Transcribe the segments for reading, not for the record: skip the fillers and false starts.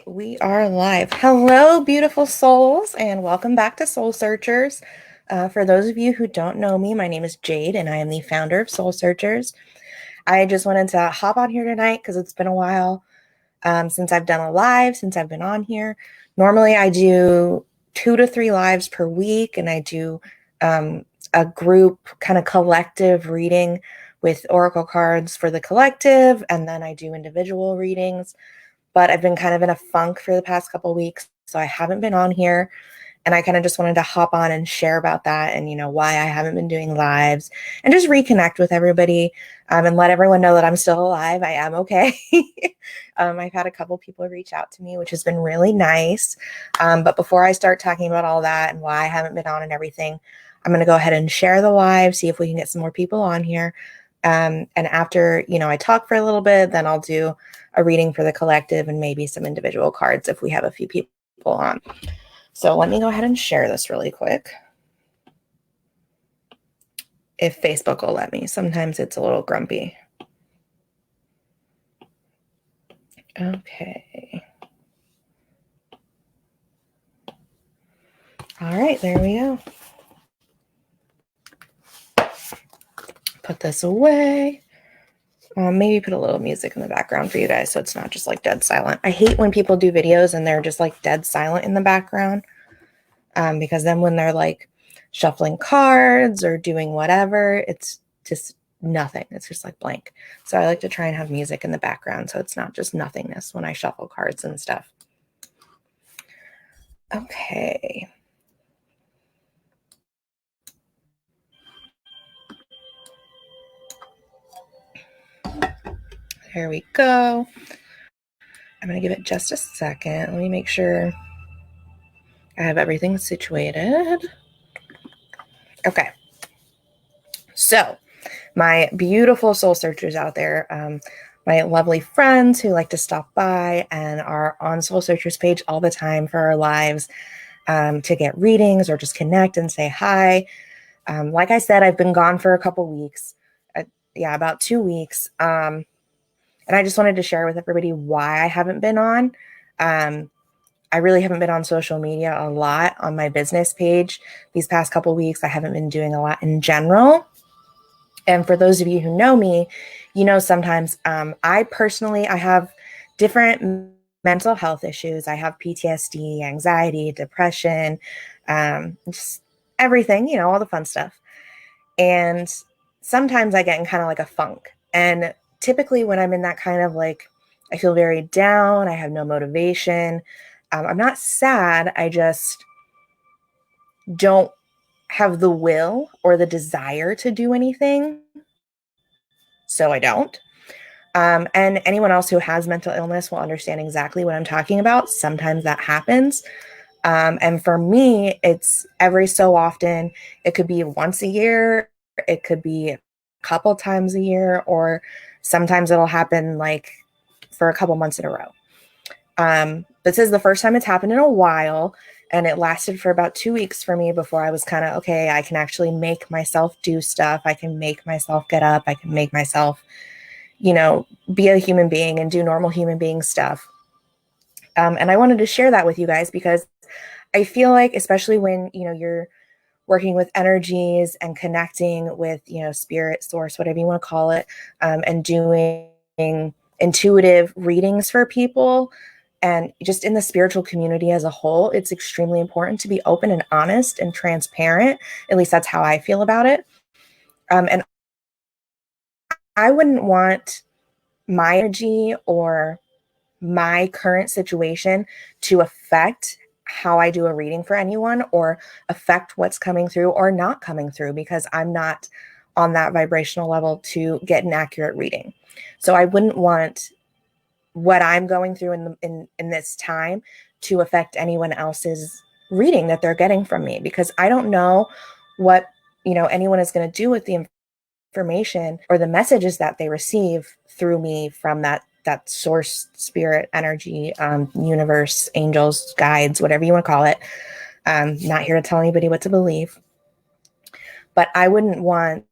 right, we are live. Hello, beautiful souls, and welcome back to Soul Searchers. For those of you who don't know me, my name is Jade, and I am the founder of Soul Searchers. I just wanted to hop on here tonight because it's been a while since I've done a live, since I've been on here. Normally, I do 2 to 3 lives per week, and I do a group kind of collective reading with oracle cards for the collective, and then I do individual readings. But I've been kind of in a funk for the past couple weeks, so I haven't been on here. And I kind of just wanted to hop on and share about that and, why I haven't been doing lives and just reconnect with everybody and let everyone know that I'm still alive. I am okay. I've had a couple people reach out to me, which has been really nice. But before I start talking about all that and why I haven't been on and everything, I'm going to go ahead and share the live, see if we can get some more people on here. And after, I talk for a little bit, then I'll do a reading for the collective and maybe some individual cards if we have a few people on. So let me go ahead and share this really quick. If Facebook will let me. Sometimes it's a little grumpy. Okay. All right, there we go. Put this away. Maybe put a little music in the background for you guys so it's not just like dead silent. I hate when people do videos and they're just like dead silent in the background because then when they're like shuffling cards or doing whatever, it's just nothing. It's just like blank. So I like to try and have music in the background so it's not just nothingness when I shuffle cards and stuff. Okay. There we go. I'm going to give it just a second. Let me make sure I have everything situated. Okay. So, my beautiful soul searchers out there, my lovely friends who like to stop by and are on Soul Searchers page all the time for our lives to get readings or just connect and say hi. Like I said, I've been gone for a couple weeks. About 2 weeks. And I just wanted to share with everybody why I haven't been on. I really haven't been on social media a lot on my business page. These past couple weeks, I haven't been doing a lot in general. And for those of you who know me, sometimes I have different mental health issues. I have PTSD, anxiety, depression, just everything, all the fun stuff. And sometimes I get in kind of like a funk. And typically when I'm in that kind of like, I feel very down, I have no motivation. I'm not sad. I just don't have the will or the desire to do anything. So I don't. And anyone else who has mental illness will understand exactly what I'm talking about. Sometimes that happens. And for me, it's every so often. It could be once a year. It could be a couple times a year, or sometimes it'll happen like for a couple months in a row. This is the first time it's happened in a while, and it lasted for about 2 weeks for me before I was kind of, okay, I can actually make myself do stuff. I can make myself get up. I can make myself, be a human being and do normal human being stuff. And I wanted to share that with you guys because I feel like, especially when, you're working with energies and connecting with, spirit, source, whatever you want to call it, and doing intuitive readings for people and just in the spiritual community as a whole, it's extremely important to be open and honest and transparent. At least that's how I feel about it. And I wouldn't want my energy or my current situation to affect how I do a reading for anyone or affect what's coming through or not coming through because I'm not on that vibrational level to get an accurate reading. So I wouldn't want what I'm going through in this time to affect anyone else's reading that they're getting from me because I don't know what, anyone is going to do with the information or the messages that they receive through me from that source, spirit, energy, universe, angels, guides, whatever you want to call it. Not here to tell anybody what to believe, but I wouldn't want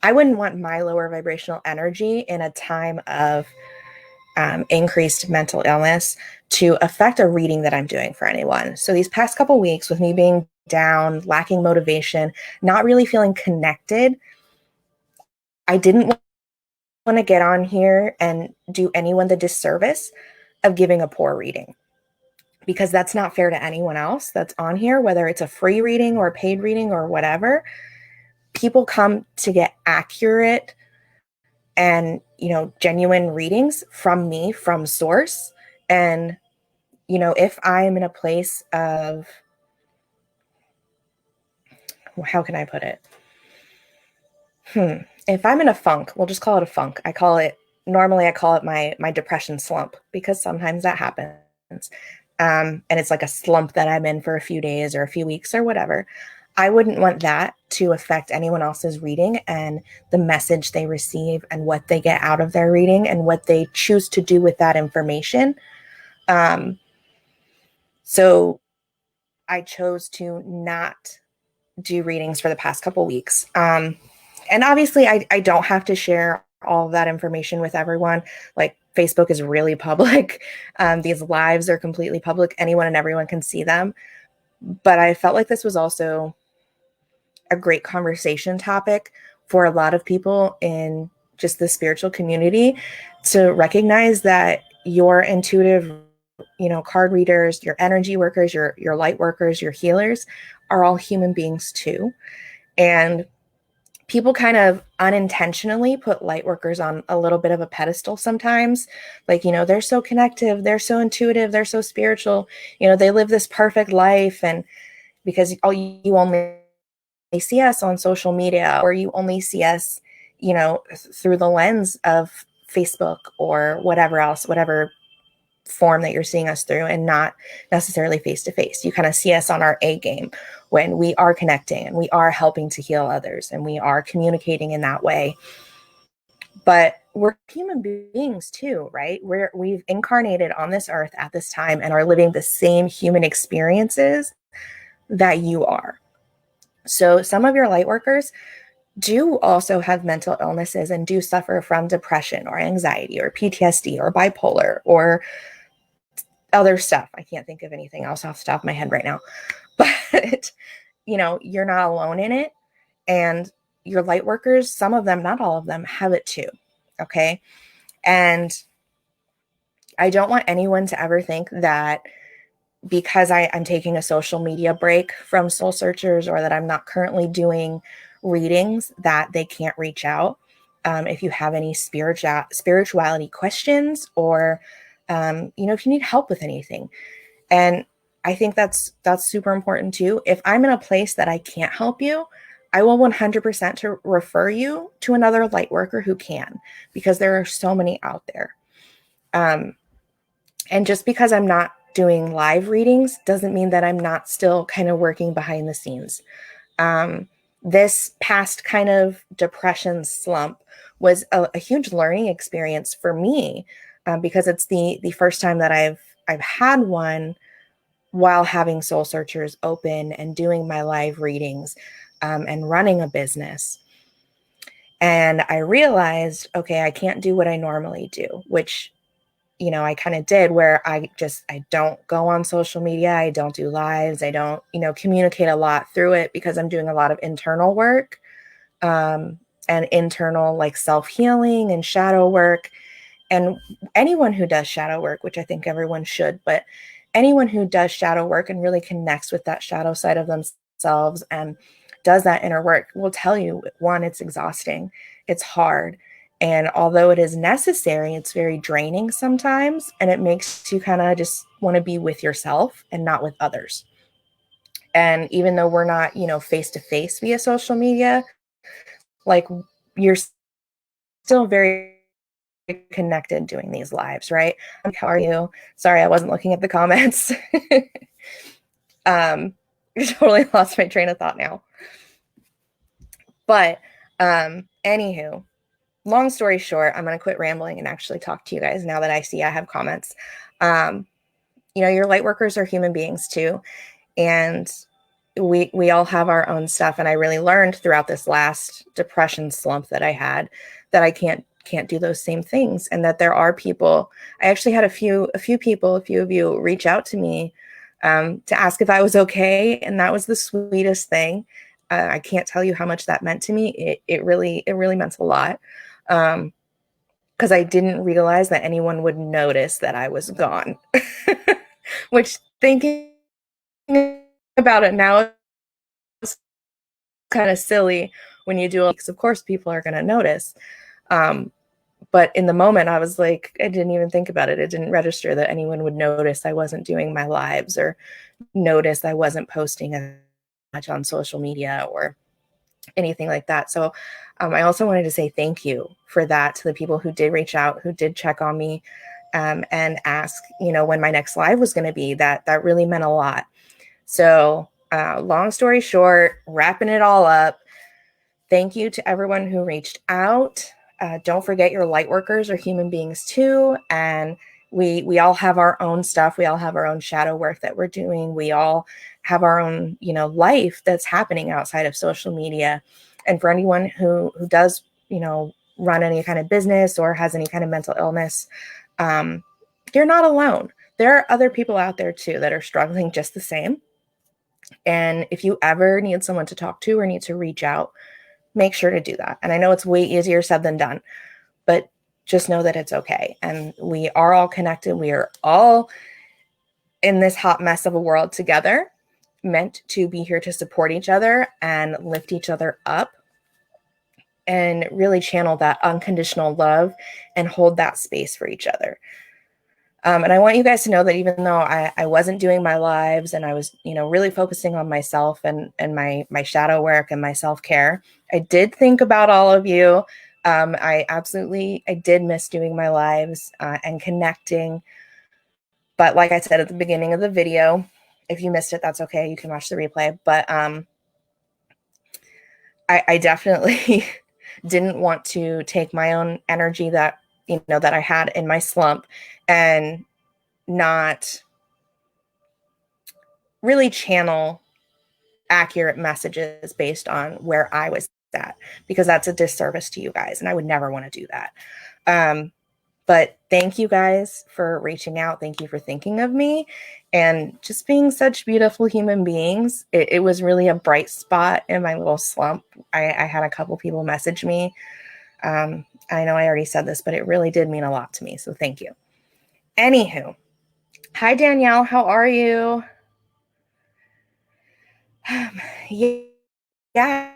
my lower vibrational energy in a time of increased mental illness to affect a reading that I'm doing for anyone. So these past couple weeks, with me being down, lacking motivation, not really feeling connected, I didn't want to get on here and do anyone the disservice of giving a poor reading, because that's not fair to anyone else that's on here, whether it's a free reading or a paid reading or whatever. People come to get accurate and, genuine readings from me, from source. And, if I'm in a place of, how can I put it? If I'm in a funk, we'll just call it a funk. Normally I call it my depression slump, because sometimes that happens. And it's like a slump that I'm in for a few days or a few weeks or whatever. I wouldn't want that to affect anyone else's reading and the message they receive and what they get out of their reading and what they choose to do with that information. So I chose to not do readings for the past couple weeks. And obviously I don't have to share all of that information with everyone. Like, Facebook is really public. These lives are completely public. Anyone and everyone can see them. But I felt like this was also a great conversation topic for a lot of people in just the spiritual community, to recognize that your intuitive, card readers, your energy workers, your light workers, your healers are all human beings too. And people kind of unintentionally put light workers on a little bit of a pedestal sometimes. Like, they're so connective, they're so intuitive, they're so spiritual, they live this perfect life. And because you only see us on social media, or you only see us, through the lens of Facebook or whatever else, whatever form that you're seeing us through, and not necessarily face to face. You kind of see us on our A game when we are connecting and we are helping to heal others and we are communicating in that way. But we're human beings too, right? We've incarnated on this earth at this time and are living the same human experiences that you are. So some of your light workers do also have mental illnesses and do suffer from depression or anxiety or PTSD or bipolar or other stuff. I can't think of anything else off the top of my head right now. But, you're not alone in it. And your light workers, some of them, not all of them, have it too. Okay. And I don't want anyone to ever think that because I'm taking a social media break from Soul Searchers, or that I'm not currently doing readings, that they can't reach out. If you have any spirituality questions, or, if you need help with anything. And I think that's super important too. If I'm in a place that I can't help you, I will 100% to refer you to another light worker who can, because there are so many out there. And just because I'm not doing live readings doesn't mean that I'm not still kind of working behind the scenes. This past kind of depression slump was a huge learning experience for me, because it's the first time that I've had one while having Soul Searchers open and doing my live readings, and running a business. And I realized, okay, I can't do what I normally do, which, I kind of did, where I don't go on social media. I don't do lives. I don't, communicate a lot through it, because I'm doing a lot of internal work, and internal, like, self-healing and shadow work. And anyone who does shadow work, which I think everyone should, but anyone who does shadow work and really connects with that shadow side of themselves and does that inner work will tell you, one, it's exhausting, it's hard. And although it is necessary, it's very draining sometimes. And it makes you kind of just want to be with yourself and not with others. And even though we're not, face to face via social media, like, you're still very connected doing these lives, right? How are you? Sorry, I wasn't looking at the comments. I totally lost my train of thought now. But anywho, long story short, I'm going to quit rambling and actually talk to you guys now that I see I have comments. Your light workers are human beings too. And we all have our own stuff. And I really learned throughout this last depression slump that I had that I can't can't do those same things, and that there are people. I actually had a few of you reach out to me to ask if I was okay, and that was the sweetest thing. I can't tell you how much that meant to me. It really meant a lot. Because I didn't realize that anyone would notice that I was gone. Which, thinking about it now, is kind of silly when you do it, because of course people are going to notice. But in the moment, I was like, I didn't even think about it. It didn't register that anyone would notice I wasn't doing my lives, or notice I wasn't posting as much on social media or anything like that. So I also wanted to say thank you for that to the people who did reach out, who did check on me, and ask, when my next live was going to be. That really meant a lot. So long story short, wrapping it all up, thank you to everyone who reached out. Don't forget, your light workers are human beings too. And we all have our own stuff. We all have our own shadow work that we're doing. We all have our own, life that's happening outside of social media. And for anyone who does, run any kind of business or has any kind of mental illness, you're not alone. There are other people out there too that are struggling just the same. And if you ever need someone to talk to or need to reach out, make sure to do that. And I know it's way easier said than done, but just know that it's okay. And we are all connected. We are all in this hot mess of a world together, meant to be here to support each other and lift each other up, and really channel that unconditional love and hold that space for each other. And I want you guys to know that even though I wasn't doing my lives, and I was, really focusing on myself and my shadow work and my self-care, I did think about all of you. I did miss doing my lives and connecting. But like I said at the beginning of the video, if you missed it, that's okay. You can watch the replay. But I definitely didn't want to take my own energy that I had in my slump and not really channel accurate messages based on where I was at, because that's a disservice to you guys, and I would never want to do that. But thank you guys for reaching out. Thank you for thinking of me and just being such beautiful human beings. It was really a bright spot in my little slump. I had a couple people message me. I know I already said this, but it really did mean a lot to me. So thank you. Anywho, hi, Danielle. How are you? Yeah.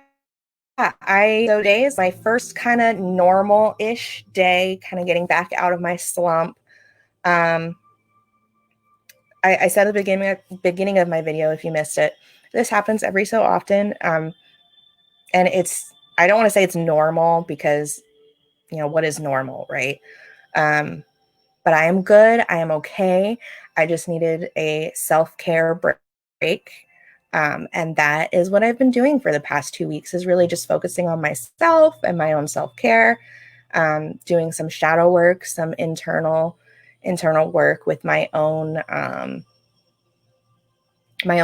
So today is my first kind of normal-ish day, kind of getting back out of my slump. I said at the beginning of my video, if you missed it, this happens every so often. And I don't want to say it's normal, because, what is normal, right? But I am good. I am okay. I just needed a self-care break. And that is what I've been doing for the past 2 weeks, is really just focusing on myself and my own self-care, doing some shadow work, some internal work with my own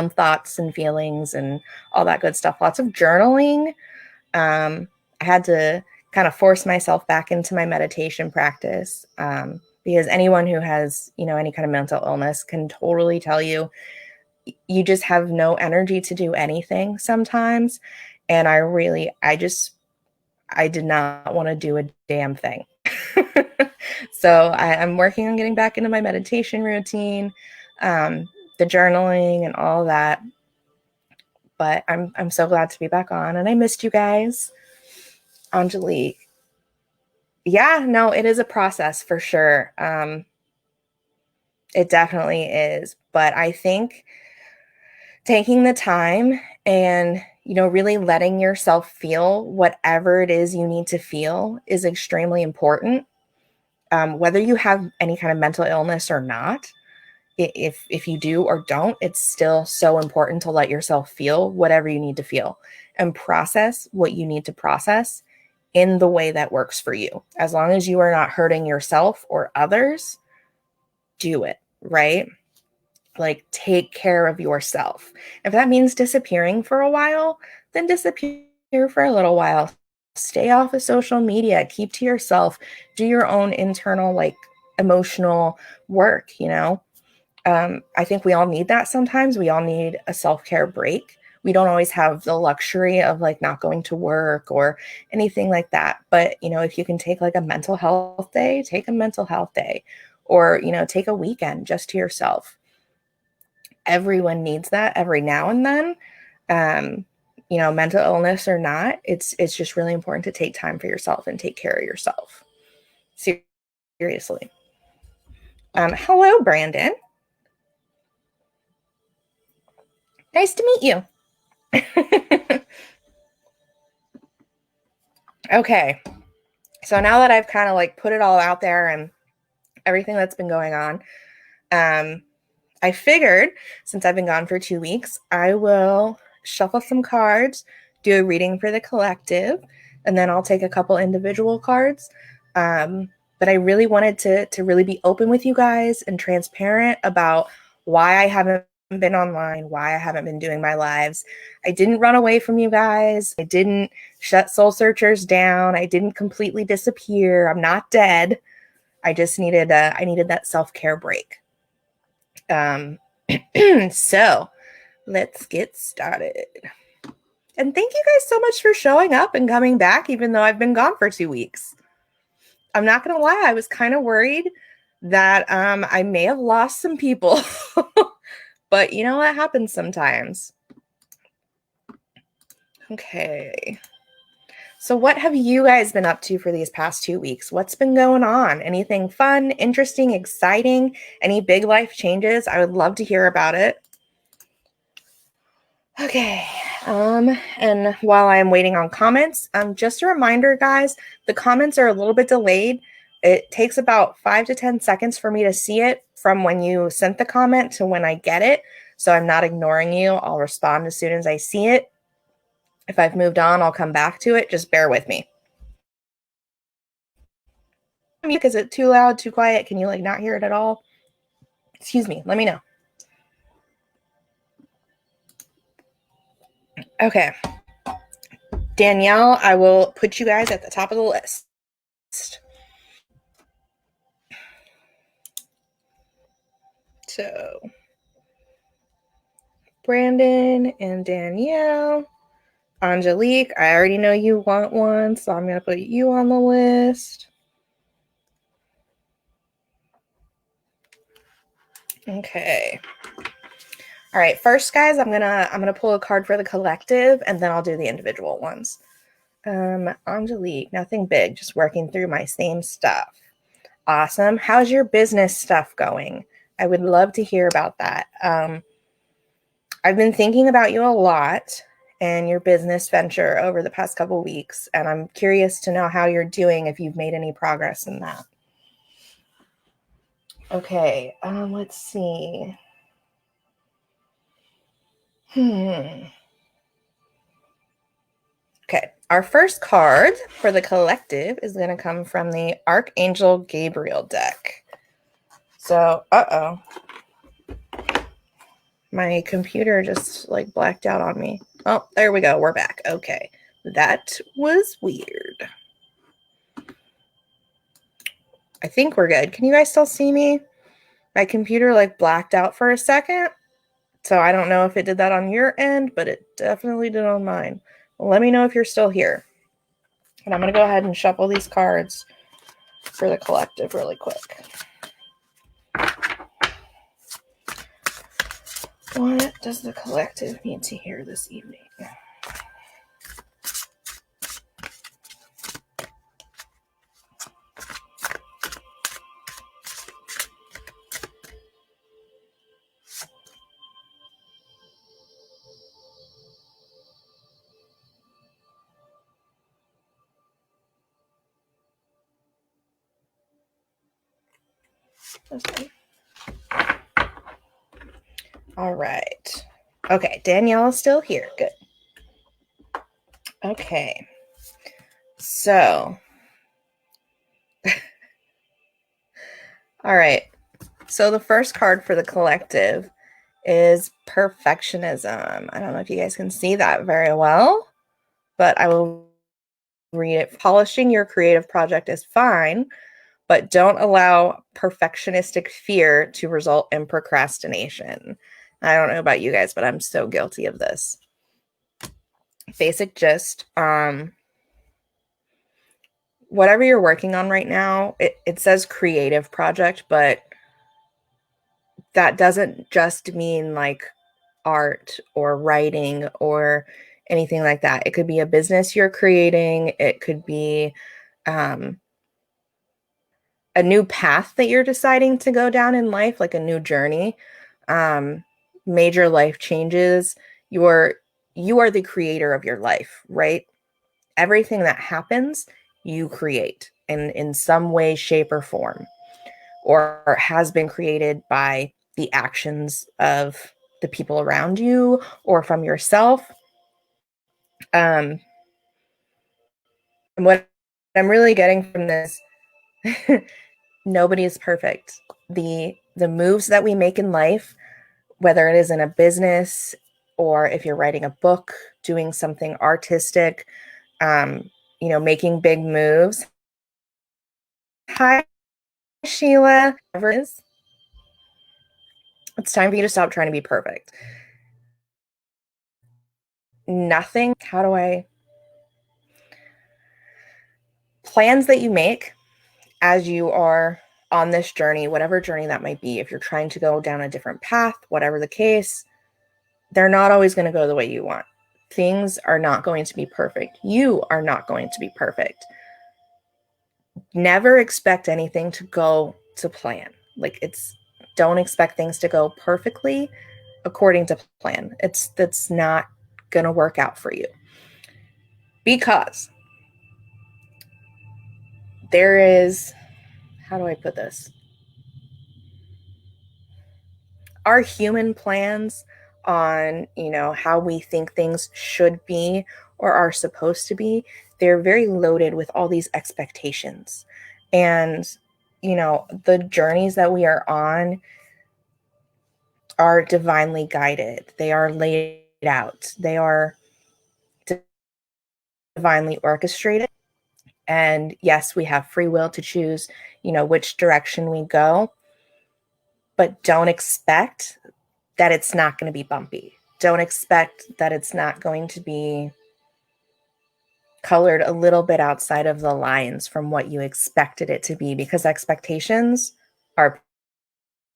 thoughts and feelings and all that good stuff. Lots of journaling. I had to kind of force myself back into my meditation practice, because anyone who has, any kind of mental illness can totally tell you, you just have no energy to do anything sometimes. And I did not want to do a damn thing. So I'm working on getting back into my meditation routine, the journaling and all that. But I'm so glad to be back on, and I missed you guys. Angelique. Yeah, no, it is a process for sure. It definitely is. But I think taking the time and, really letting yourself feel whatever it is you need to feel is extremely important. Whether you have any kind of mental illness or not, if you do or don't, it's still so important to let yourself feel whatever you need to feel and process what you need to process in the way that works for you. As long as you are not hurting yourself or others, do it, right? Like, take care of yourself. If that means disappearing for a while, then disappear for a little while. Stay off of social media. Keep to yourself. Do your own internal, like, emotional work, you know? I think we all need that sometimes. We all need a self-care break. We don't always have the luxury of like not going to work or anything like that. But, you know, if you can take like a mental health day, take a mental health day, or, you know, take a weekend just to yourself. Everyone needs that every now and then. You know, mental illness or not, it's just really important to take time for yourself and take care of yourself. Seriously. Hello, Brandon. Nice to meet you. Okay. So now that I've kind of like put it all out there and everything that's been going on, I figured since I've been gone for 2 weeks, I will shuffle some cards, do a reading for the collective, and then I'll take a couple individual cards. But I really wanted to really be open with you guys and transparent about why I haven't been online, why I haven't been doing my lives. I didn't run away from you guys. I didn't shut Soul Searchers down. I didn't completely disappear. I'm not dead. I just needed I needed that self-care break. So let's get started. And thank you guys so much for showing up and coming back, even though I've been gone for 2 weeks. I'm not going to lie, I was kind of worried that I may have lost some people. But you know what happens sometimes. Okay. So what have you guys been up to for these past 2 weeks? What's been going on? Anything fun, interesting, exciting? Any big life changes? I would love to hear about it. Okay. And while I'm waiting on comments, just a reminder, guys, the comments are a little bit delayed. It takes about 5 to 10 seconds for me to see it from when you sent the comment to when I get it. So I'm not ignoring you. I'll respond as soon as I see it. If I've moved on, I'll come back to it. Just bear with me. Is it too loud, too quiet? Can you like not hear it at all? Excuse me. Let me know. Okay. Danielle, I will put you guys at the top of the list. So, Brandon and Danielle. Angelique, I already know you want one, so I'm going to put you on the list. Okay. All right, first, guys, I'm gonna pull a card for the collective, and then I'll do the individual ones. Angelique, nothing big, just working through my same stuff. Awesome. How's your business stuff going? I would love to hear about that. I've been thinking about you a lot and your business venture over the past couple weeks, and I'm curious to know how you're doing, if you've made any progress in that. Okay, let's see. Okay, our first card for the collective is going to come from the Archangel Gabriel deck. So, my computer just like blacked out on me. Oh, there we go. We're back. Okay, that was weird. I think we're good. Can you guys still see me? My computer like blacked out for a second. So I don't know if it did that on your end, but it definitely did on mine. Well, let me know if you're still here. And I'm going to go ahead and shuffle these cards for the collective really quick. What does the collective need to hear this evening? Okay. All right. Okay, Danielle is still here. Good. Okay. So, all right. So the first card for the collective is perfectionism. I don't know if you guys can see that very well, but I will read it. Polishing your creative project is fine, but don't allow perfectionistic fear to result in procrastination. I don't know about you guys, but I'm so guilty of this. Basic gist, whatever you're working on right now, it says creative project, but that doesn't just mean like art or writing or anything like that. It could be a business you're creating. It could be a new path that you're deciding to go down in life, like a new journey, major life changes. You are the creator of your life, right? Everything that happens, you create in some way, shape, or form, or has been created by the actions of the people around you or from yourself. And what I'm really getting from this, nobody is perfect. The moves that we make in life, whether it is in a business or if you're writing a book, doing something artistic, making big moves. Hi, Sheila. It's time for you to stop trying to be perfect. Nothing. Plans that you make as you are on this journey, whatever journey that might be, if you're trying to go down a different path, whatever the case, they're not always going to go the way you want. Things are not going to be perfect. You are not going to be perfect. Never expect anything to go to plan. Don't expect things to go perfectly according to plan. That's not going to work out for you. Because there is, how do I put this? Our human plans on, how we think things should be or are supposed to be, they're very loaded with all these expectations. And, the journeys that we are on are divinely guided. They are laid out. They are divinely orchestrated. And yes, we have free will to choose, which direction we go, but don't expect that it's not going to be bumpy. Don't expect that it's not going to be colored a little bit outside of the lines from what you expected it to be, because expectations are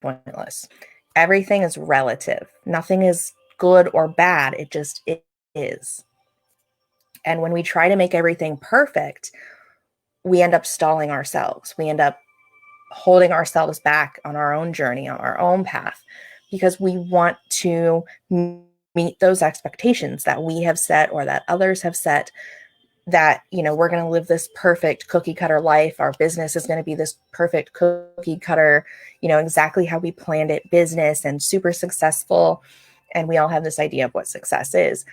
pointless. Everything is relative. Nothing is good or bad. It just is. And when we try to make everything perfect, we end up stalling ourselves. We end up holding ourselves back on our own journey, on our own path, because we want to meet those expectations that we have set or that others have set, that, we're going to live this perfect cookie cutter life. Our business is going to be this perfect cookie cutter, exactly how we planned it business and super successful. And we all have this idea of what success is.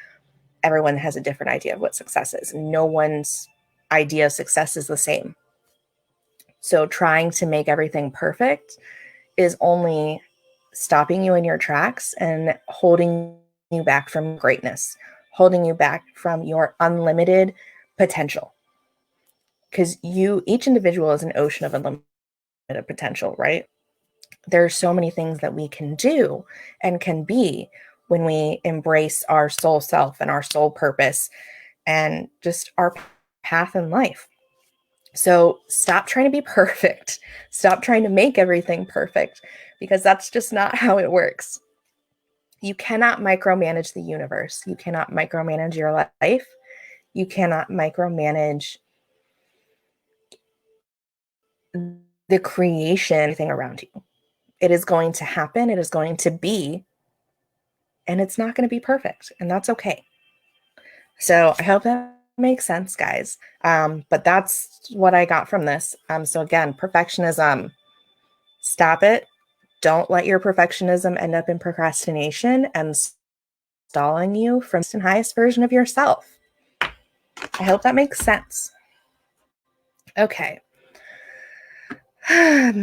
Everyone has a different idea of what success is. No one's idea of success is the same. So trying to make everything perfect is only stopping you in your tracks and holding you back from greatness, holding you back from your unlimited potential. Because each individual is an ocean of unlimited potential, right? There are so many things that we can do and can be when we embrace our soul self and our soul purpose and just our path in life. So stop trying to be perfect. Stop trying to make everything perfect, because that's just not how it works. You cannot micromanage the universe. You cannot micromanage your life. You cannot micromanage the creation thing around you. It is going to happen. It is going to be, and it's not going to be perfect. And that's okay. So I hope that makes sense, guys. But that's what I got from this. So again, perfectionism, stop it. Don't let your perfectionism end up in procrastination and stalling you from the highest version of yourself. I hope that makes sense. Okay. Let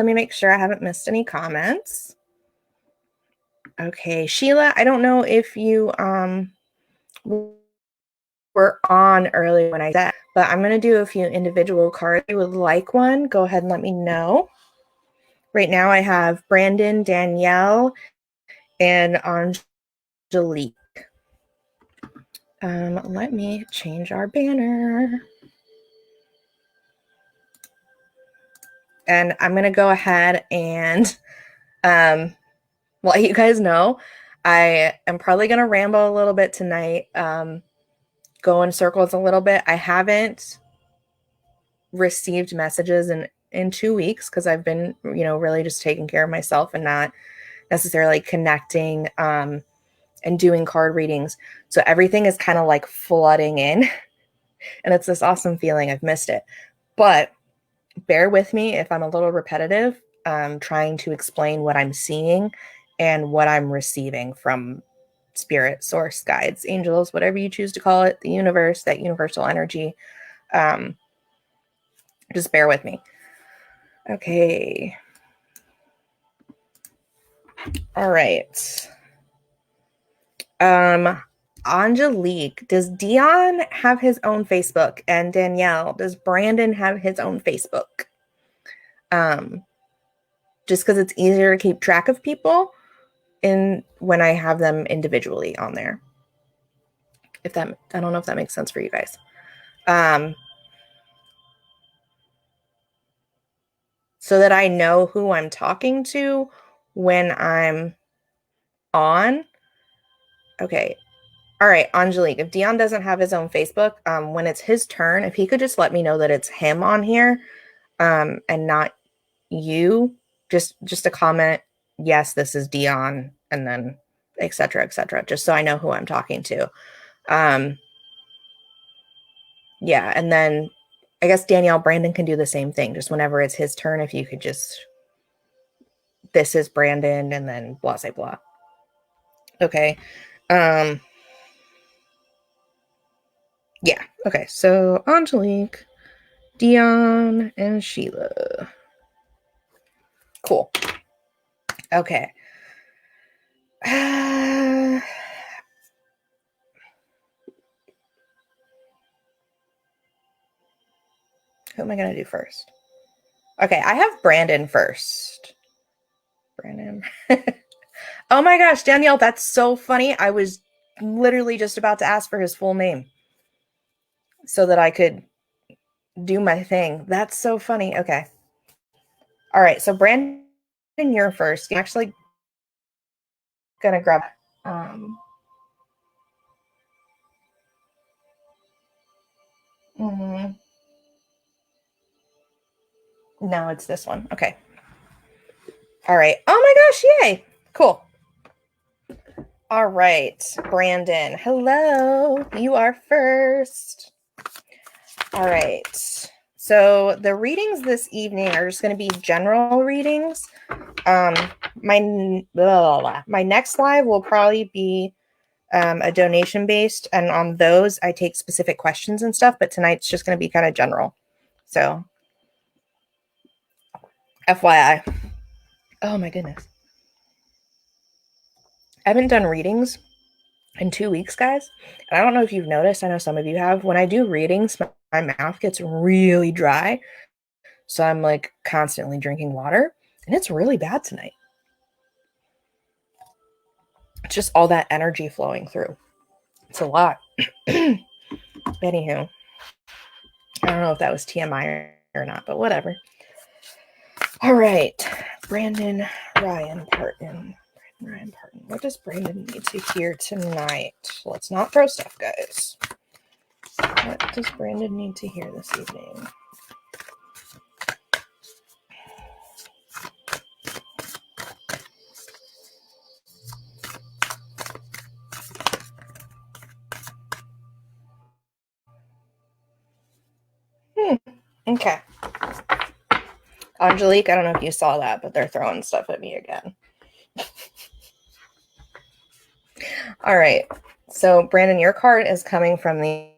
me make sure I haven't missed any comments. Okay, Sheila, I don't know if you were on early when I said, but I'm going to do a few individual cards. If you would like one, go ahead and let me know. Right now I have Brandon, Danielle, and Angelique. Let me change our banner. And I'm going to go ahead and let you guys know I am probably going to ramble a little bit tonight, go in circles a little bit. I haven't received messages in 2 weeks because I've been, really just taking care of myself and not necessarily connecting and doing card readings. So everything is kind of like flooding in and it's this awesome feeling. I've missed it. But bear with me if I'm a little repetitive, trying to explain what I'm seeing and what I'm receiving from spirit, source, guides, angels, whatever you choose to call it, the universe, that universal energy. Just bear with me. Okay. All right. Angelique, does Dion have his own Facebook? And Danielle, does Brandon have his own Facebook? Just because it's easier to keep track of people when I have them individually on there. I don't know if that makes sense for you guys. So that I know who I'm talking to when I'm on. Okay. All right, Angelique, if Dion doesn't have his own Facebook, when it's his turn, if he could just let me know that it's him on here, and not you, just a comment, yes, this is Dion, and then et cetera, just so I know who I'm talking to. Yeah, and then I guess Danielle, Brandon can do the same thing. Just whenever it's his turn, if you could just, this is Brandon, and then blah, blah, blah. Okay. Yeah. Okay. So Angelique, Dion, and Sheila. Cool. Okay. Who am I going to do first? Okay. I have Brandon first. Brandon. Oh my gosh, Danielle, that's so funny. I was literally just about to ask for his full name so that I could do my thing. That's so funny. Okay. All right. So Brandon, you're first. I'm actually going to grab no, it's this one. Okay. All right. Oh my gosh, yay. Cool. All right, Brandon. Hello. You are first. All right. So the readings this evening are just going to be general readings. My next live will probably be a donation based, and on those I take specific questions and stuff, but tonight's just going to be kind of general. So FYI. Oh my goodness. I haven't done readings in 2 weeks, guys. And I don't know if you've noticed, I know some of you have, when I do readings, my mouth gets really dry. So I'm like constantly drinking water, and it's really bad tonight. It's just all that energy flowing through. It's a lot. Anywho, I don't know if that was TMI or not, but whatever. All right, Brandon Ryan Parton. What does Brandon need to hear tonight? Let's not throw stuff, guys. What does Brandon need to hear this evening? Okay. Angelique, I don't know if you saw that, but they're throwing stuff at me again. All right. So, Brandon, your card is coming from the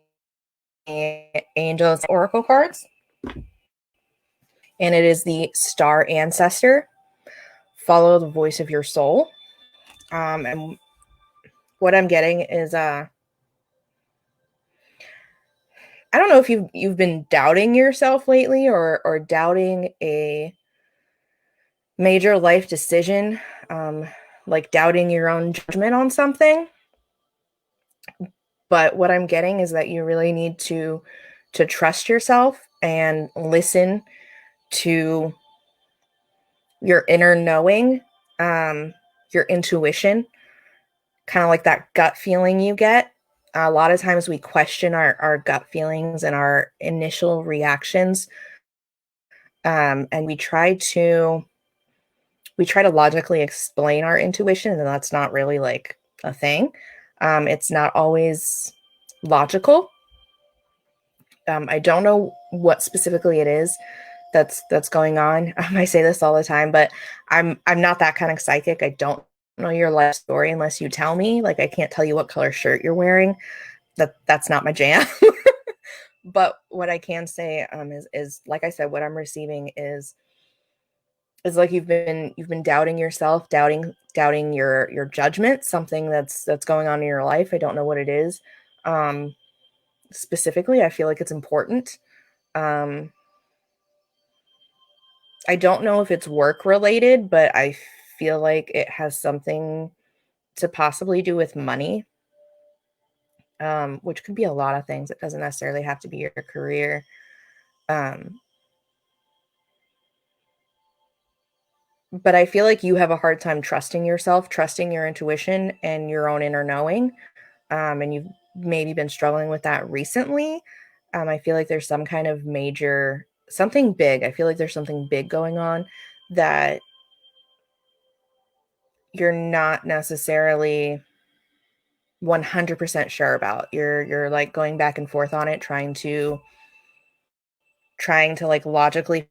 Angels Oracle cards. And it is the Star Ancestor. Follow the voice of your soul. And what I'm getting is I don't know if you've been doubting yourself lately or doubting a major life decision, like doubting your own judgment on something. But what I'm getting is that you really need to trust yourself and listen to your inner knowing, your intuition, kind of like that gut feeling you get. A lot of times we question our gut feelings and our initial reactions, and we try to logically explain our intuition, and that's not really like a thing. It's not always logical. I don't know what specifically it is that's going on. I say this all the time, but I'm not that kind of psychic. I don't know your life story unless you tell me. Like I can't tell you what color shirt you're wearing. That's not my jam. But what I can say is like I said, what I'm receiving is like you've been doubting yourself, doubting your judgment, something that's going on in your life. I don't know what it is. Um, Specifically, I feel like it's important. Um, I don't know if it's work related, but I feel like it has something to possibly do with money, which could be a lot of things. It doesn't necessarily have to be your career. Um, but I feel like you have a hard time trusting yourself, trusting your intuition and your own inner knowing. And you've maybe been struggling with that recently. I feel like there's some kind of major, something big. I feel like there's something big going on that you're not necessarily 100% sure about. You're like going back and forth on it, trying to like logically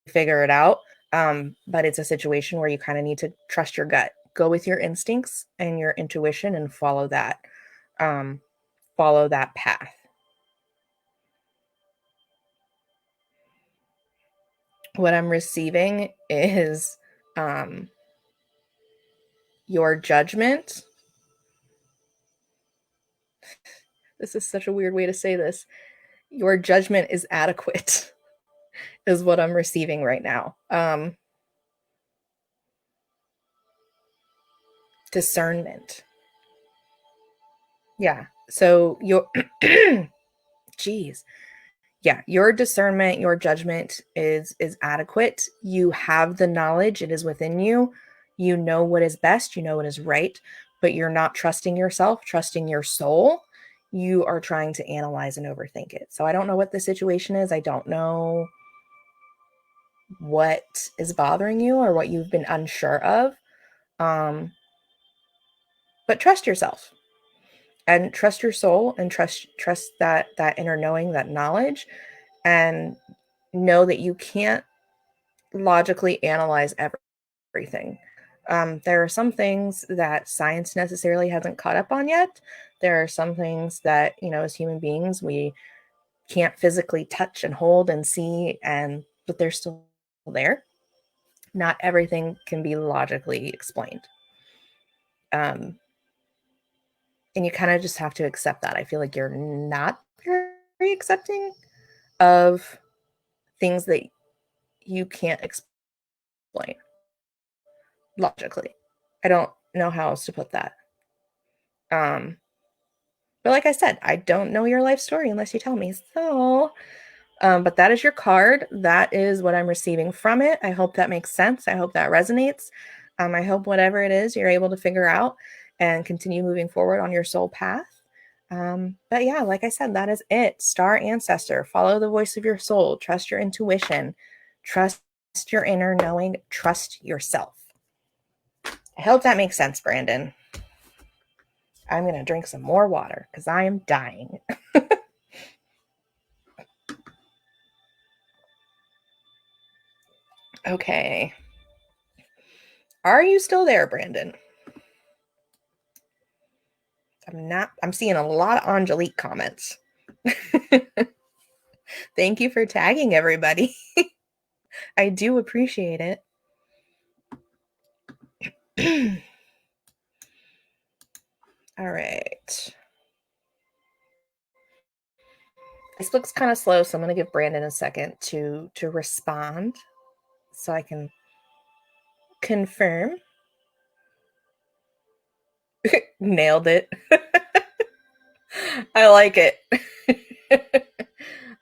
figure it out. But it's a situation where you kind of need to trust your gut, go with your instincts and your intuition, and um, follow that path. What I'm receiving is um, your judgment. This is such a weird way to say this. Your judgment is adequate, is what I'm receiving right now. Discernment. Yeah. So your, geez, yeah, your discernment, your judgment is adequate. You have the knowledge; it is within you. You know what is best. You know what is right, but you're not trusting yourself, trusting your soul. You are trying to analyze and overthink it. So I don't know what the situation is. I don't know what is bothering you or what you've been unsure of. Um, but trust yourself and trust your soul and trust that inner knowing, that knowledge, and know that you can't logically analyze everything. There are some things that science necessarily hasn't caught up on yet. There are some things that, as human beings, we can't physically touch and hold and see, but they're still there. Not everything can be logically explained. Um, and you kind of just have to accept that. I feel like you're not very accepting of things that you can't explain logically. I don't know how else to put that. Um, but like I said, I don't know your life story unless you tell me. So, but that is your card. That is what I'm receiving from it. I hope that makes sense. I hope that resonates. I hope whatever it is, you're able to figure out and continue moving forward on your soul path. But yeah, like I said, that is it. Star Ancestor, follow the voice of your soul, trust your intuition, trust your inner knowing, trust yourself. I hope that makes sense, Brandon. I'm going to drink some more water because I am dying. Okay. Are you still there, Brandon? I'm seeing a lot of Angelique comments. Thank you for tagging everybody. I do appreciate it. All right. This looks kind of slow, so I'm going to give Brandon a second to respond so I can confirm. Nailed it. I like it.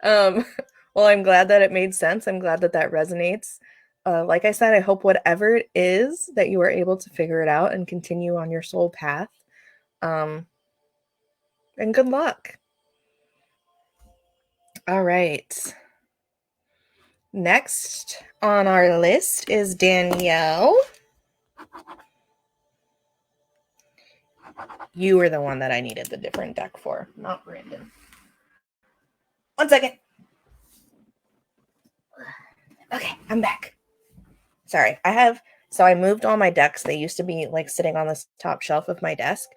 Well, I'm glad that it made sense. I'm glad that that resonates. Like I said, I hope whatever it is that you are able to figure it out and continue on your soul path. And good luck. All right. Next on our list is Danielle. You were the one that I needed the different deck for, not Brandon. 1 second. Okay, I'm back. Sorry, I moved all my decks. They used to be like sitting on this top shelf of my desk,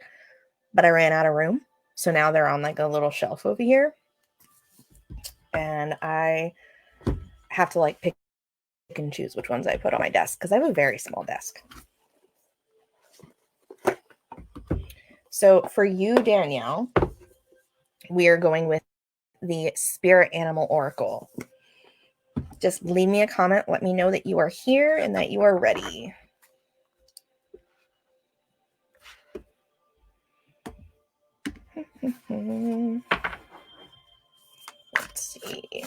but I ran out of room. So now they're on like a little shelf over here. And I have to like pick and choose which ones I put on my desk because I have a very small desk. So for you, Danielle, we are going with the Spirit Animal Oracle. Just leave me a comment. Let me know that you are here and that you are ready. Let's see.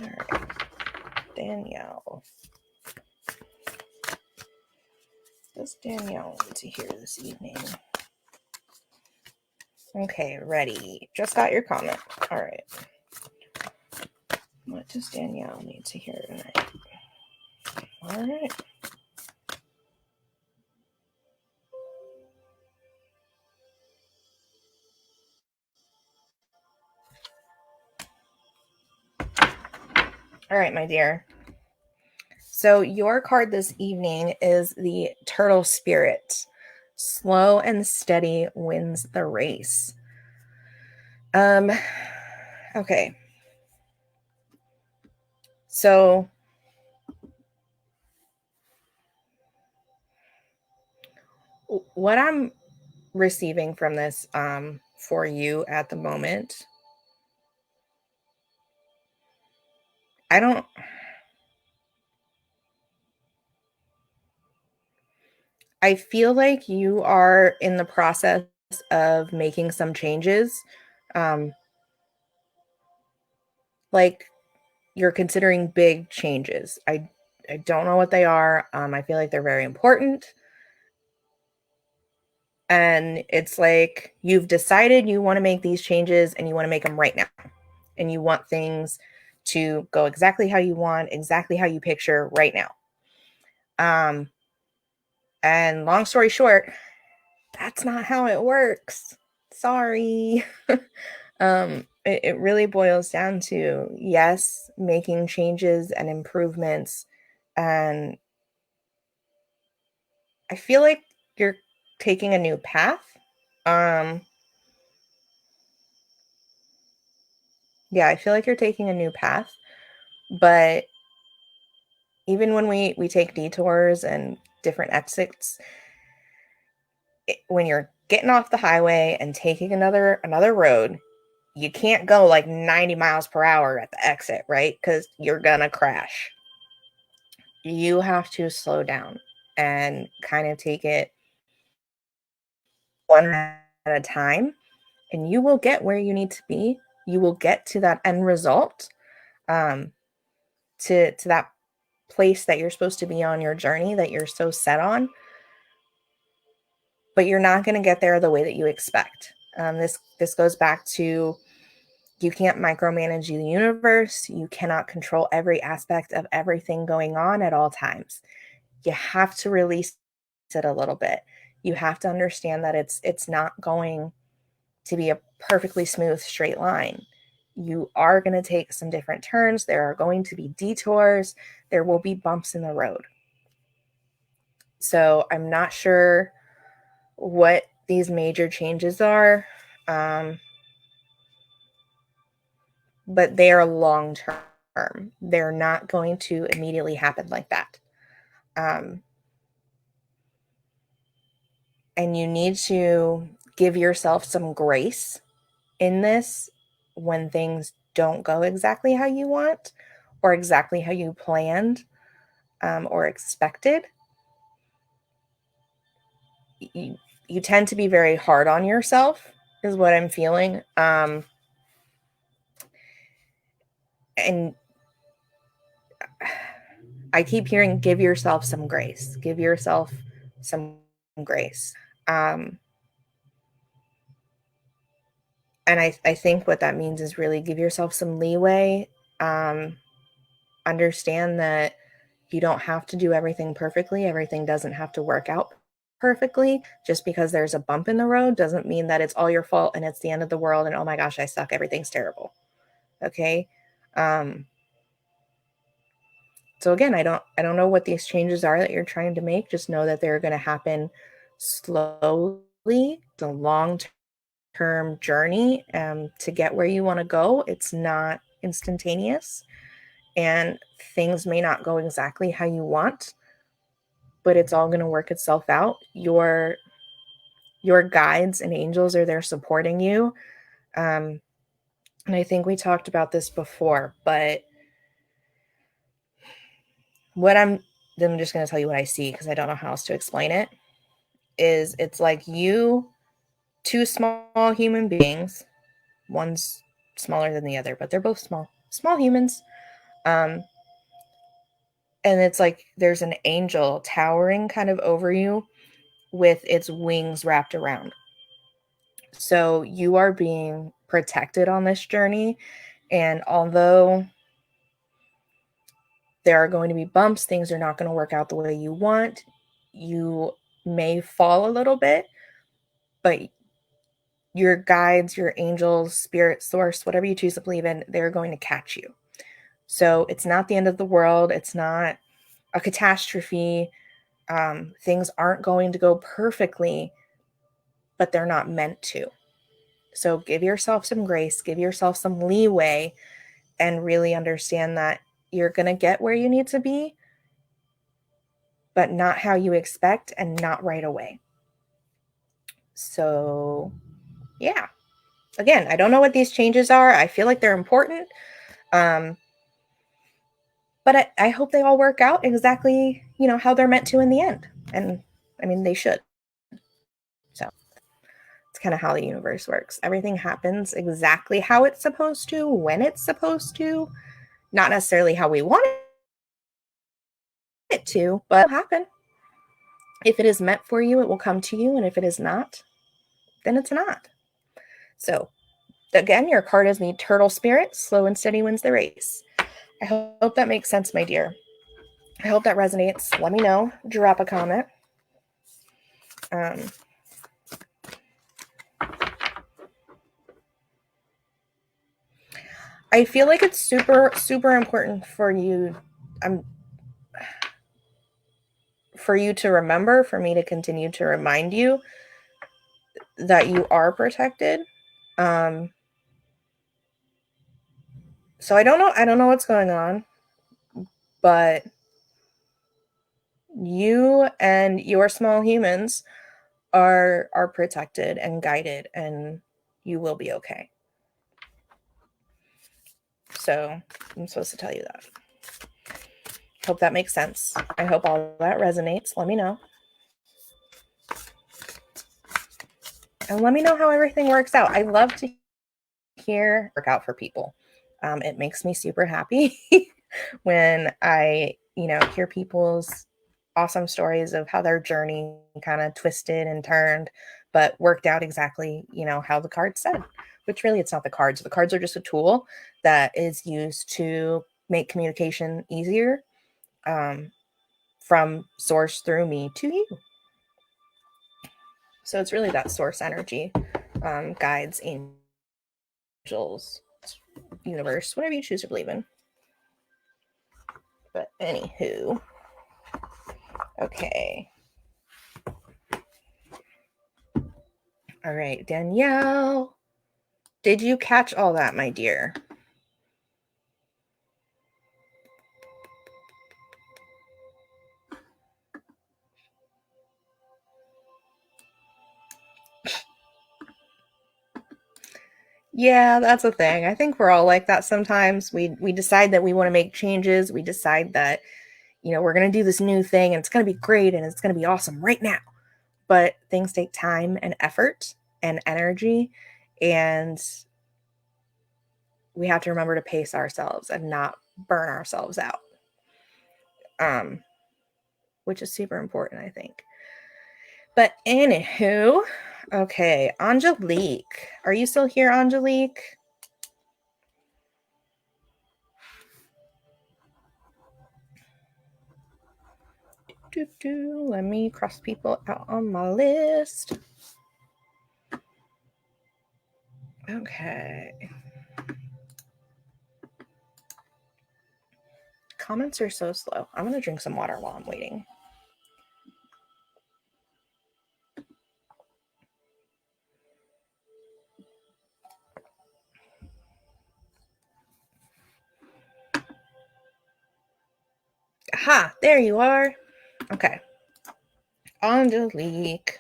All right, Danielle. Does Danielle need to hear this evening? Okay, ready. Just got your comment. All right. What does Danielle need to hear tonight? All right. All right, my dear. So your card this evening is the Turtle Spirit. Slow and steady wins the race. Okay. So what I'm receiving from this for you at the moment, I feel like you are in the process of making some changes. Like you're considering big changes. I don't know what they are. I feel like they're very important. And it's like you've decided you want to make these changes and you want to make them right now. And you want things to go exactly how you want, exactly how you picture right now. And long story short, that's not how it works. Sorry. It really boils down to, yes, making changes and improvements. And I feel like you're taking a new path. Yeah, I feel like you're taking a new path. But even when we take detours and different exits, when you're getting off the highway and taking another road, you can't go like 90 miles per hour at the exit, right? Because you're gonna crash. You have to slow down and kind of take it one at a time, and you will get where you need to be. You will get to that end result, to that place that you're supposed to be on your journey that you're so set on. But you're not going to get there the way that you expect. This goes back to, you can't micromanage the universe. You cannot control every aspect of everything going on at all times. You have to release it a little bit. You have to understand that it's not going to be a perfectly smooth straight line. You are going to take some different turns. There are going to be detours. There will be bumps in the road. So I'm not sure what these major changes are, but they are long term. They're not going to immediately happen like that. And you need to give yourself some grace in this when things don't go exactly how you want or exactly how you planned or expected. You tend to be very hard on yourself, is what I'm feeling. And I keep hearing, give yourself some grace. Give yourself some grace. And I think what that means is really give yourself some leeway. Understand that you don't have to do everything perfectly. Everything doesn't have to work out perfectly. Just because there's a bump in the road doesn't mean that it's all your fault and it's the end of the world and oh my gosh, I suck. Everything's terrible. Okay. So again, I don't know what these changes are that you're trying to make. Just know that they're going to happen slowly. It's a long-term journey to get where you want to go. It's not instantaneous, and things may not go exactly how you want, but it's all going to work itself out. Your guides and angels are there supporting you. And I think we talked about this before, but I'm just going to tell you what I see because I don't know how else to explain it. Is it's like you, two small human beings, one's smaller than the other, but they're both small humans. And it's like there's an angel towering kind of over you with its wings wrapped around. So you are being protected on this journey. And although there are going to be bumps, things are not going to work out the way you want, you may fall a little bit, but your guides, your angels, spirit, source, whatever you choose to believe in, they're going to catch you. So it's not the end of the world. It's not a catastrophe. Things aren't going to go perfectly, but they're not meant to. So give yourself some grace, give yourself some leeway, and really understand that you're going to get where you need to be, but not how you expect and not right away. So, yeah. Again, I don't know what these changes are. I feel like they're important. But I hope they all work out exactly, how they're meant to in the end. And I mean, they should. So it's kind of how the universe works. Everything happens exactly how it's supposed to, when it's supposed to, not necessarily how we want it to, but it'll happen. If it is meant for you, it will come to you. And if it is not, then it's not. So again, your card is the Turtle Spirit. Slow and steady wins the race. I hope that makes sense, my dear. I hope that resonates. Let me know. Drop a comment. I feel like it's super, super important for you. For you to remember, for me to continue to remind you that you are protected. So I don't know what's going on, but you and your small humans are protected and guided, and you will be okay. So I'm supposed to tell you that. Hope that makes sense. I hope all that resonates. Let me know. And let me know how everything works out. I love to hear work out for people. It makes me super happy when I, hear people's awesome stories of how their journey kind of twisted and turned, but worked out exactly, how the cards said, which really it's not the cards. The cards are just a tool that is used to make communication easier from source through me to you. So it's really that source energy, guides, angels, universe, whatever you choose to believe in. But anywho, okay. All right, Danielle, did you catch all that, my dear? Yeah, that's a thing. I think we're all like that sometimes. We decide that we want to make changes. We decide that, we're going to do this new thing and it's going to be great and it's going to be awesome right now. But things take time and effort and energy, and we have to remember to pace ourselves and not burn ourselves out. Which is super important, I think. But anywho, okay, Angelique. Are you still here, Angelique? Let me cross people out on my list. Okay. Comments are so slow. I'm going to drink some water while I'm waiting. Aha, there you are. Okay. Angelique.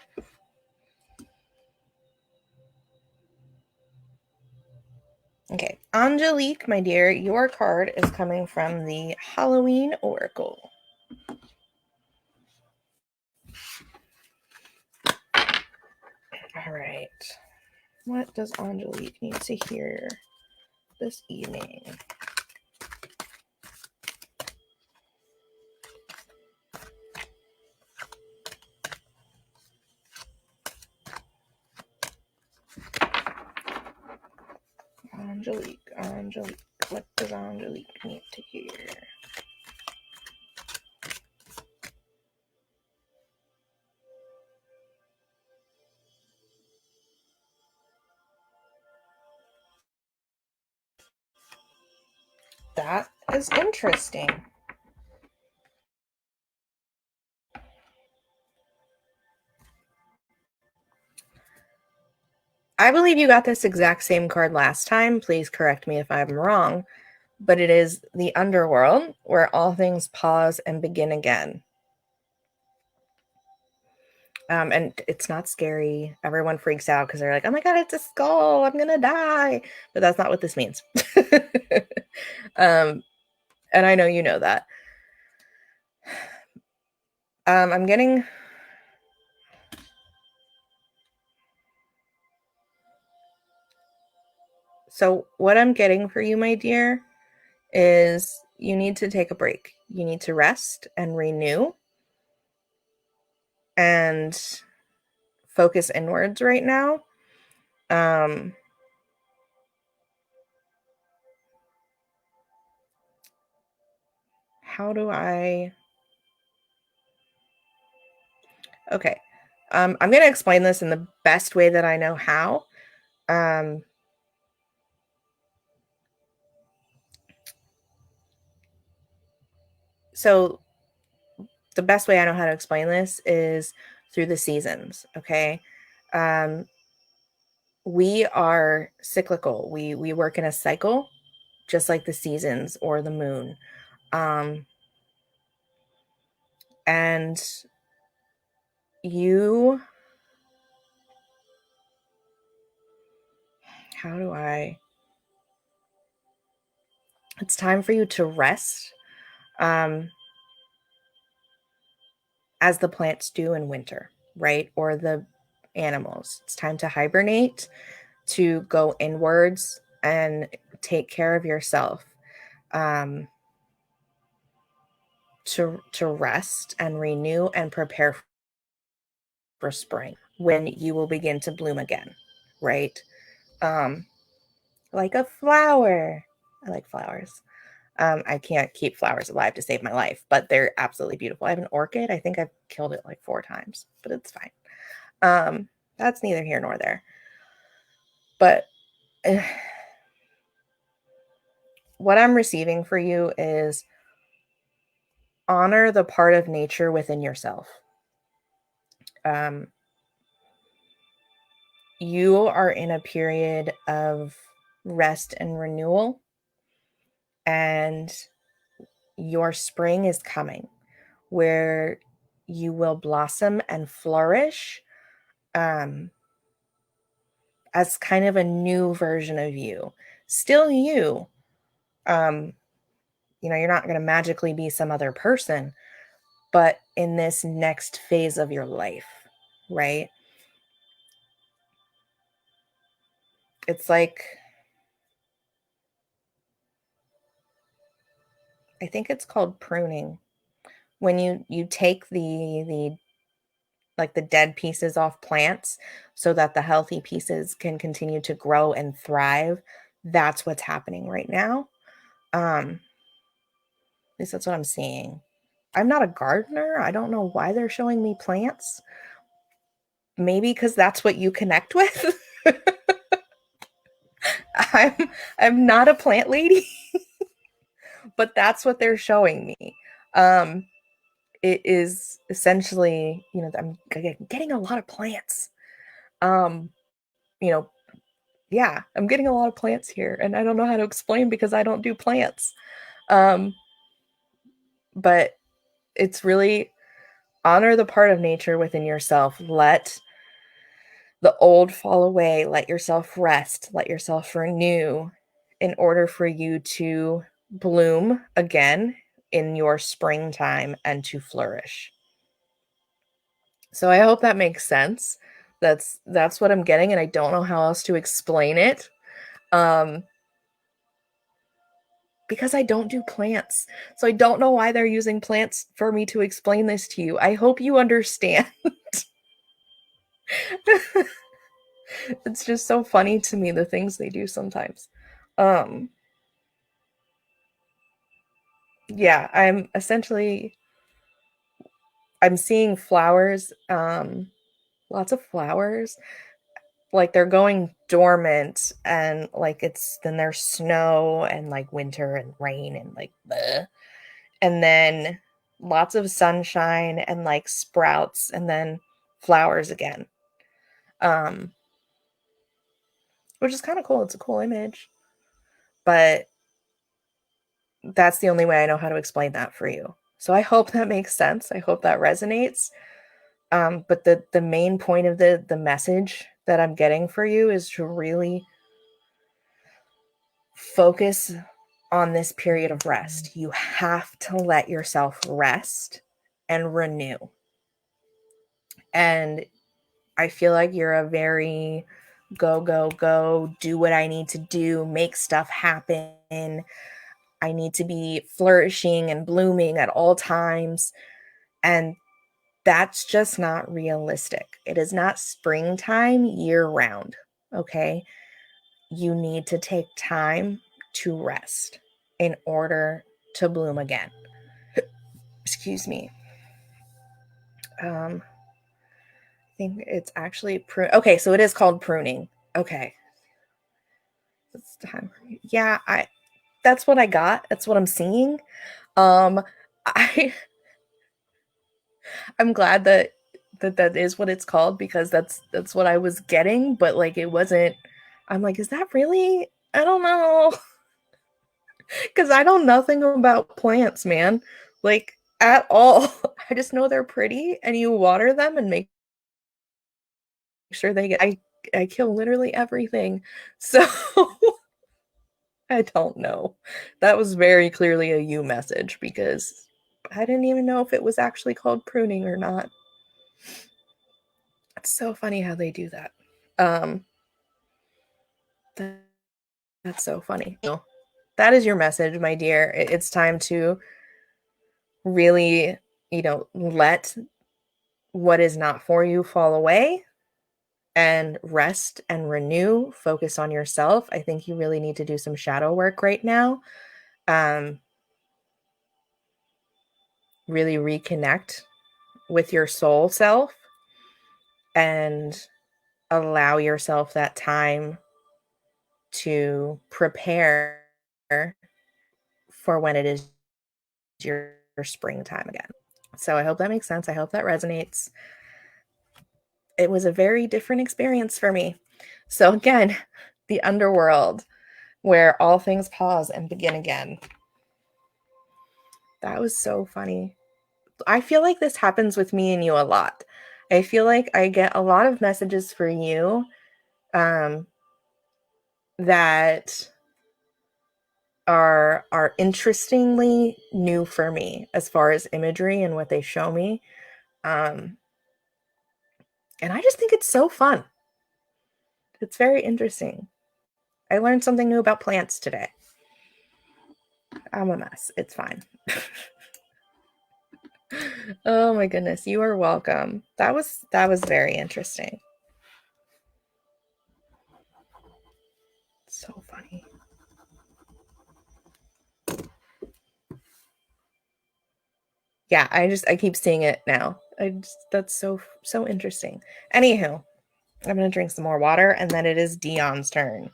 Okay, Angelique, my dear, your card is coming from the Halloween Oracle. All right. What does Angelique need to hear this evening? Angelique, what does Angelique need to hear? That is interesting. I believe you got this exact same card last time. Please correct me if I'm wrong. But it is the underworld where all things pause and begin again. And it's not scary. Everyone freaks out because they're like, oh my God, it's a skull. I'm going to die. But that's not what this means. And I know you know that. I'm getting... So what I'm getting for you, my dear, is you need to take a break. You need to rest and renew and focus inwards right now. How do I... Okay. I'm going to explain this in the best way that I know how. So the best way I know how to explain this is through the seasons. Okay. We are cyclical. We work in a cycle, just like the seasons or the moon. And you... How do I... It's time for you to rest, as the plants do in winter, right? Or the animals. It's time to hibernate, to go inwards and take care of yourself, to rest and renew and prepare for spring, when you will begin to bloom again, right? Like a flower. I like flowers. I can't keep flowers alive to save my life, but they're absolutely beautiful. I have an orchid. I think I've killed it like 4 times, but it's fine. That's neither here nor there. But what I'm receiving for you is honor the part of nature within yourself. You are in a period of rest and renewal, and your spring is coming, where you will blossom and flourish. as kind of a new version of you. Still you. You're not going to magically be some other person, but in this next phase of your life, right? It's like, I think it's called pruning. When you take the like the dead pieces off plants so that the healthy pieces can continue to grow and thrive, that's what's happening right now. At least that's what I'm seeing. I'm not a gardener. I don't know why they're showing me plants. Maybe because that's what you connect with. I'm I'm not a plant lady, but that's what they're showing me. Um, it is essentially, I'm getting a lot of plants. Um, you know, yeah, I'm getting a lot of plants here, and I don't know how to explain because I don't do plants. Um, but it's really honor the part of nature within yourself. Let the old fall away. Let yourself rest. Let yourself renew in order for you to bloom again in your springtime and to flourish. So I hope that makes sense. That's what I'm getting, and I don't know how else to explain it. Um, because I don't do plants. So I don't know why they're using plants for me to explain this to you. I hope you understand. It's just so funny to me the things they do sometimes. Um yeah, I'm seeing flowers, lots of flowers, like they're going dormant, and like then there's snow and like winter and rain and like bleh. And then lots of sunshine and like sprouts and then flowers again. Um which is kind of cool. It's a cool image, but that's the only way I know how to explain that for you. So I hope that makes sense. I hope that resonates. But the main point of the message that I'm getting for you is to really focus on this period of rest. You have to let yourself rest and renew. And I feel like you're a very go, go, go, do what I need to do, make stuff happen. I need to be flourishing and blooming at all times. And that's just not realistic. It is not springtime year round. Okay. You need to take time to rest in order to bloom again. Excuse me. I think it's actually okay, so it is called pruning. Okay. It's time. Yeah, that's what I got. That's what I'm seeing. Um I I'm glad that is what it's called because that's what I was getting, but like it wasn't. I'm like, is that really? I don't know. Cuz I know nothing about plants, man. Like at all. I just know they're pretty and you water them and make sure they get I kill literally everything. So I don't know. That was very clearly a you message because I didn't even know if it was actually called pruning or not. It's so funny how they do that. Um, that's so funny. That is your message, my dear. It's time to really, let what is not for you fall away and rest and renew, focus on yourself. I think you really need to do some shadow work right now. Um, really reconnect with your soul self and allow yourself that time to prepare for when it is your springtime again. So I hope that makes sense. I hope that resonates. It was a very different experience for me. So again, the underworld where all things pause and begin again. That was so funny. I feel like this happens with me and you a lot. I feel like I get a lot of messages for you that are interestingly new for me as far as imagery and what they show me. And I just think it's so fun. It's very interesting. I learned something new about plants today. I'm a mess. It's fine. Oh my goodness, you are welcome. That was very interesting. So funny. Yeah, I keep seeing it now. That's so interesting. Anywho, I'm gonna drink some more water, and then it is Dion's turn,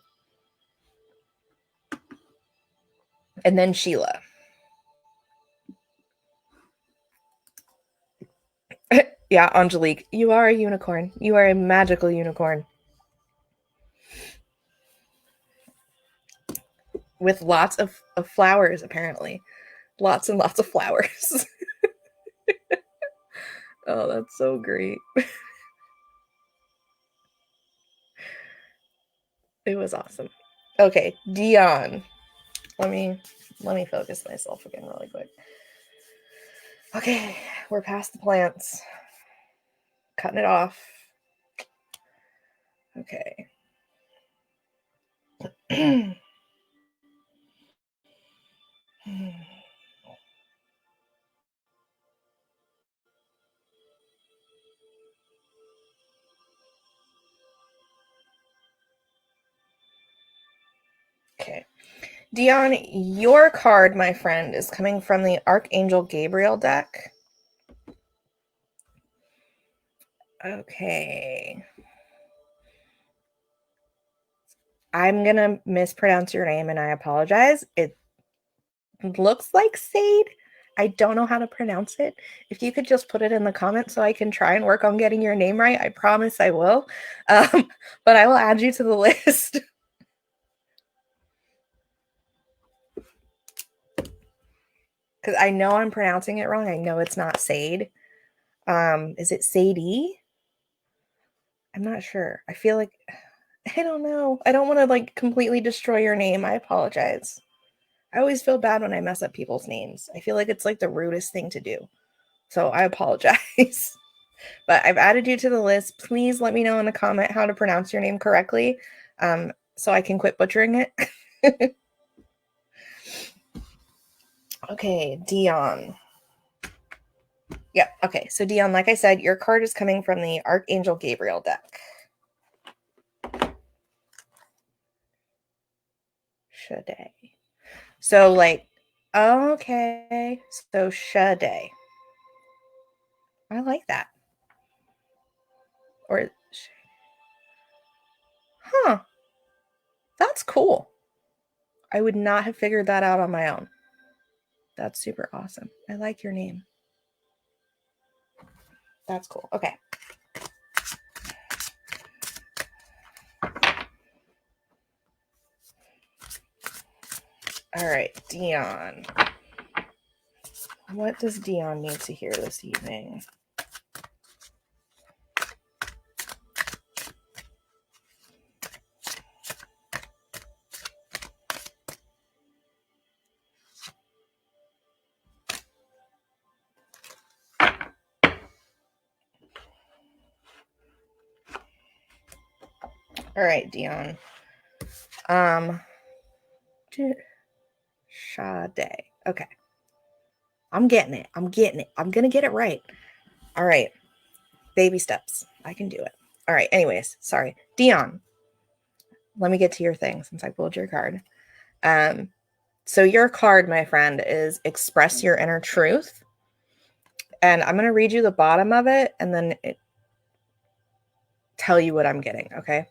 and then Sheila. Yeah, Angelique, you are a unicorn. You are a magical unicorn with lots of flowers. Apparently, lots and lots of flowers. Oh, that's so great. It was awesome. Okay, Dion. Let me focus myself again really quick. Okay, we're past the plants. Cutting it off. Okay. Okay. Dion, your card, my friend, is coming from the Archangel Gabriel deck. Okay. I'm going to mispronounce your name and I apologize. It looks like Sade. I don't know how to pronounce it. If you could just put it in the comments so I can try and work on getting your name right, I promise I will. But I will add you to the list. Because I know I'm pronouncing it wrong. I know it's not Sade. Is it Sadie? I'm not sure. I feel like I don't know. I don't want to like completely destroy your name. I apologize. I always feel bad when I mess up people's names. I feel like it's like the rudest thing to do. So I apologize. But I've added you to the list. Please let me know in a comment how to pronounce your name correctly, so I can quit butchering it. Okay, Dion. Yeah, okay. So Dion, like I said, your card is coming from the Archangel Gabriel deck. Shade. So like, okay. So Shade. I like that. Or huh. That's cool. I would not have figured that out on my own. That's super awesome. I like your name. That's cool. Okay. All right, Dion. What does Dion need to hear this evening? All right, Dion. Sade. Okay. I'm getting it. I'm gonna get it right. All right. Baby steps. I can do it. All right. Anyways, sorry. Dion. Let me get to your thing since I pulled your card. So your card, my friend, is Express Your Inner Truth. And I'm going to read you the bottom of it and then tell you what I'm getting, okay?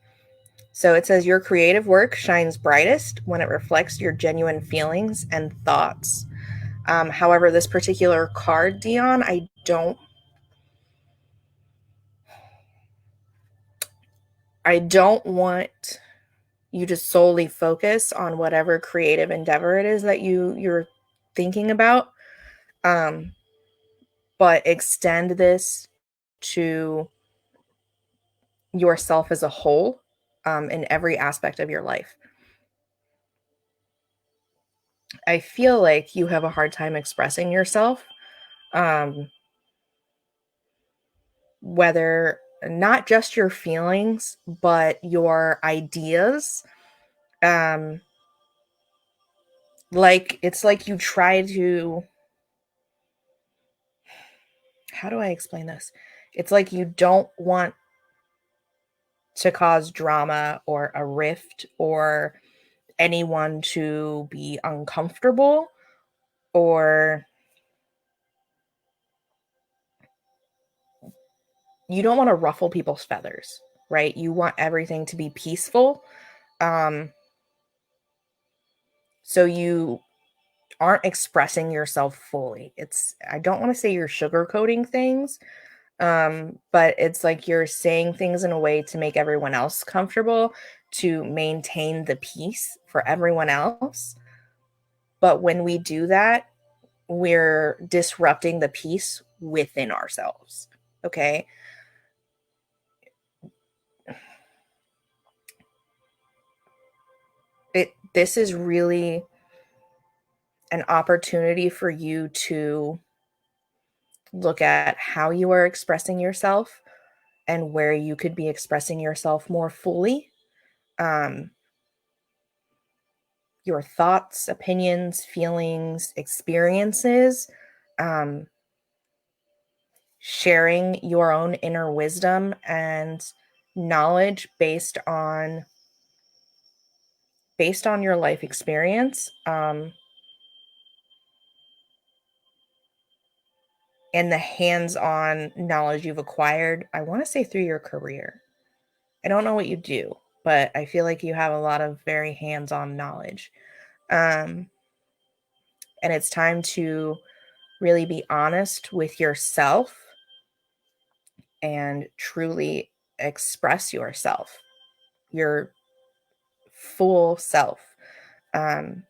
So it says, your creative work shines brightest when it reflects your genuine feelings and thoughts. However, this particular card, Dion, I don't want you to solely focus on whatever creative endeavor it is that you're thinking about. But extend this to yourself as a whole. in every aspect of your life. I feel like you have a hard time expressing yourself, um, whether not just your feelings, but your ideas. Um, like it's like you try to, how do I explain this? It's like you don't want to cause drama or a rift or anyone to be uncomfortable, or you don't want to ruffle people's feathers, right? You want everything to be peaceful. Um, so you aren't expressing yourself fully. I don't want to say you're sugarcoating things, but it's like you're saying things in a way to make everyone else comfortable, to maintain the peace for everyone else. But when we do that, we're disrupting the peace within ourselves. Okay. This is really an opportunity for you to look at how you are expressing yourself and where you could be expressing yourself more fully. Um, your thoughts, opinions, feelings, experiences, um, sharing your own inner wisdom and knowledge based on your life experience, and the hands-on knowledge you've acquired. I want to say through your career. I don't know what you do, but I feel like you have a lot of very hands-on knowledge. Um, and it's time to really be honest with yourself and truly express yourself, your full self. Um,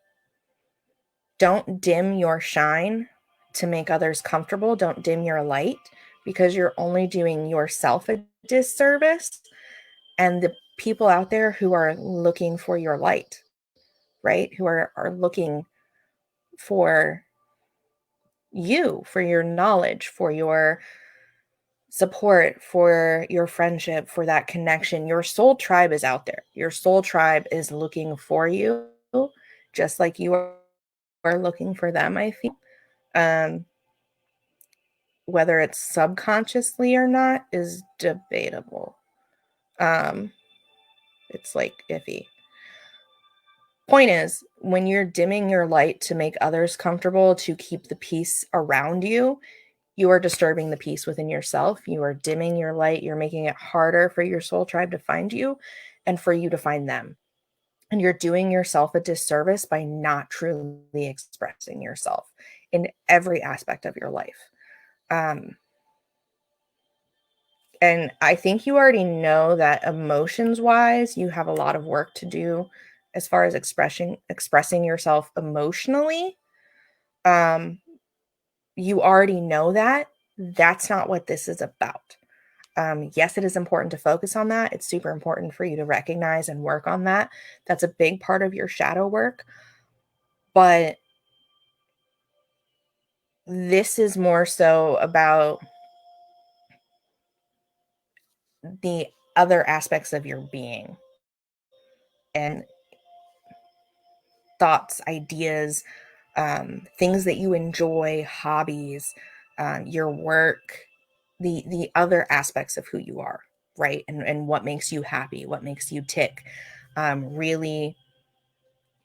don't dim your shine to make others comfortable. Don't dim your light, because you're only doing yourself a disservice and the people out there who are looking for your light, right? Who are looking for you, for your knowledge, for your support, for your friendship, for that connection. Your soul tribe is out there. Your soul tribe is looking for you, just like you are looking for them, I feel. Um, whether it's subconsciously or not is debatable. Um, it's like iffy. Point is, when you're dimming your light to make others comfortable, to keep the peace around you, you are disturbing the peace within yourself. You are dimming your light. You're making it harder for your soul tribe to find you and for you to find them. And you're doing yourself a disservice by not truly expressing yourself in every aspect of your life. Um, and I think you already know that emotions wise, you have a lot of work to do as far as expressing yourself emotionally. Um, you already know that. That's not what this is about. Yes, it is important to focus on that. It's super important for you to recognize and work on that. That's a big part of your shadow work. But this is more so about the other aspects of your being and thoughts, ideas, things that you enjoy, hobbies, your work, the other aspects of who you are, right? And what makes you happy, what makes you tick. Really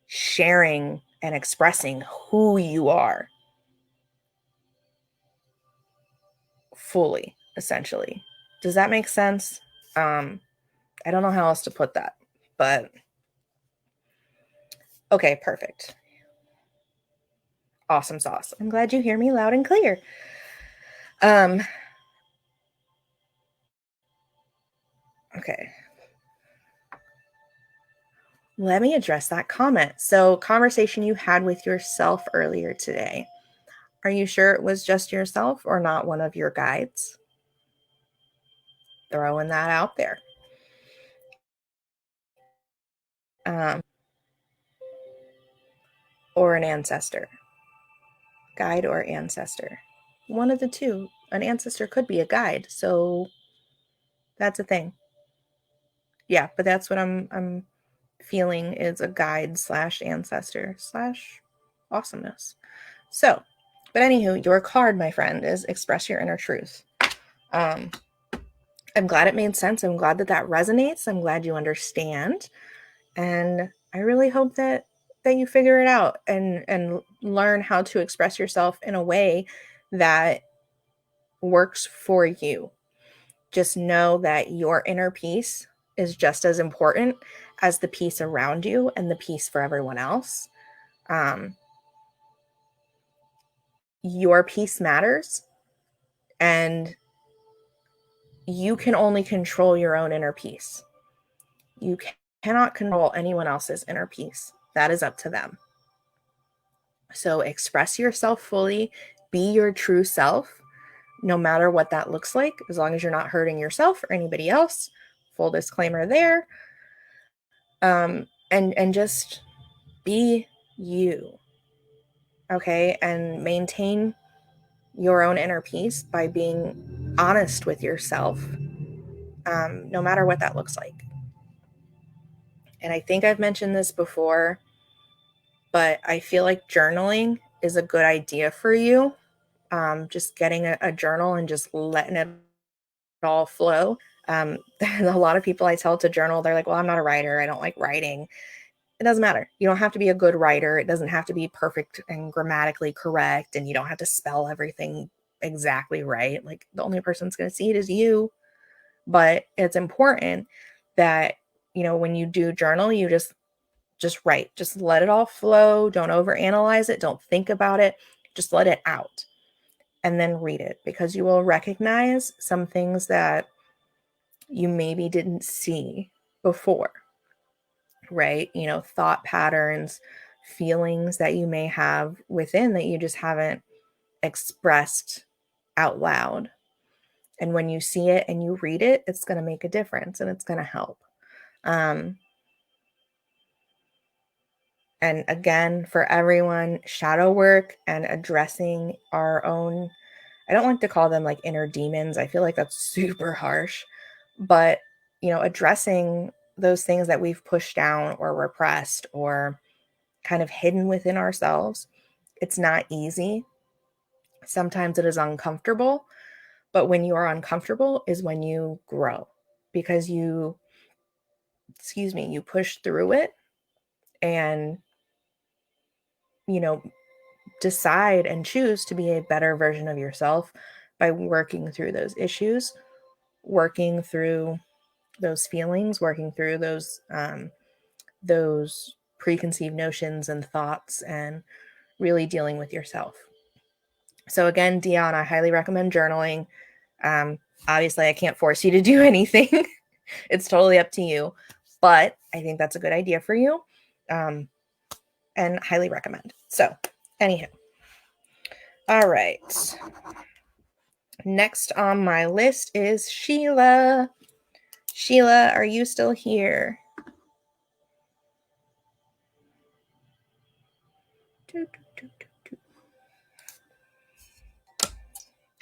sharing and expressing who you are fully, essentially. Does that make sense? Um, I don't know how else to put that, but okay, perfect. Awesome sauce. I'm glad you hear me loud and clear. Um, okay. Let me address that comment. So, conversation you had with yourself earlier today. Are you sure it was just yourself or not one of your guides? Throwing that out there. or an ancestor. Guide or ancestor. One of the two. An ancestor could be a guide, so that's a thing. Yeah, but that's what I'm feeling is a guide / ancestor / awesomeness. So, but anywho, your card, my friend, is express your inner truth. I'm glad it made sense. I'm glad that resonates. I'm glad you understand. And I really hope that you figure it out and learn how to express yourself in a way that works for you. Just know that your inner peace is just as important as the peace around you and the peace for everyone else. Your peace matters, and you can only control your own inner peace. You cannot control anyone else's inner peace. That is up to them. So express yourself fully, be your true self, no matter what that looks like, as long as you're not hurting yourself or anybody else. Full disclaimer there. And just be you. Okay? And maintain your own inner peace by being honest with yourself, no matter what that looks like. And I think I've mentioned this before, but I feel like journaling is a good idea for you. Just getting a journal and just letting it all flow. A lot of people I tell to journal, they're like, well, I'm not a writer. I don't like writing. It doesn't matter. You don't have to be a good writer. It doesn't have to be perfect and grammatically correct. And you don't have to spell everything exactly right. Like, the only person that's going to see it is you. But it's important that, when you do journal, you just write. Just let it all flow. Don't overanalyze it. Don't think about it. Just let it out. And then read it, because you will recognize some things that you maybe didn't see before, right? Thought patterns, feelings that you may have within that you just haven't expressed out loud. And when you see it and you read it, it's going to make a difference and it's going to help. And again, for everyone, shadow work and addressing our own, I don't like to call them like inner demons. I feel like that's super harsh. But, addressing those things that we've pushed down or repressed or kind of hidden within ourselves, it's not easy. Sometimes it is uncomfortable. But when you are uncomfortable is when you grow, because you push through it and, decide and choose to be a better version of yourself by working through those issues, working through those feelings, working through those preconceived notions and thoughts, and really dealing with yourself. So again, Dion, I highly recommend journaling. Obviously, I can't force you to do anything. It's totally up to you. But I think that's a good idea for you, and highly recommend. So, anyhow. All right. Next on my list is Sheila. Sheila, are you still here?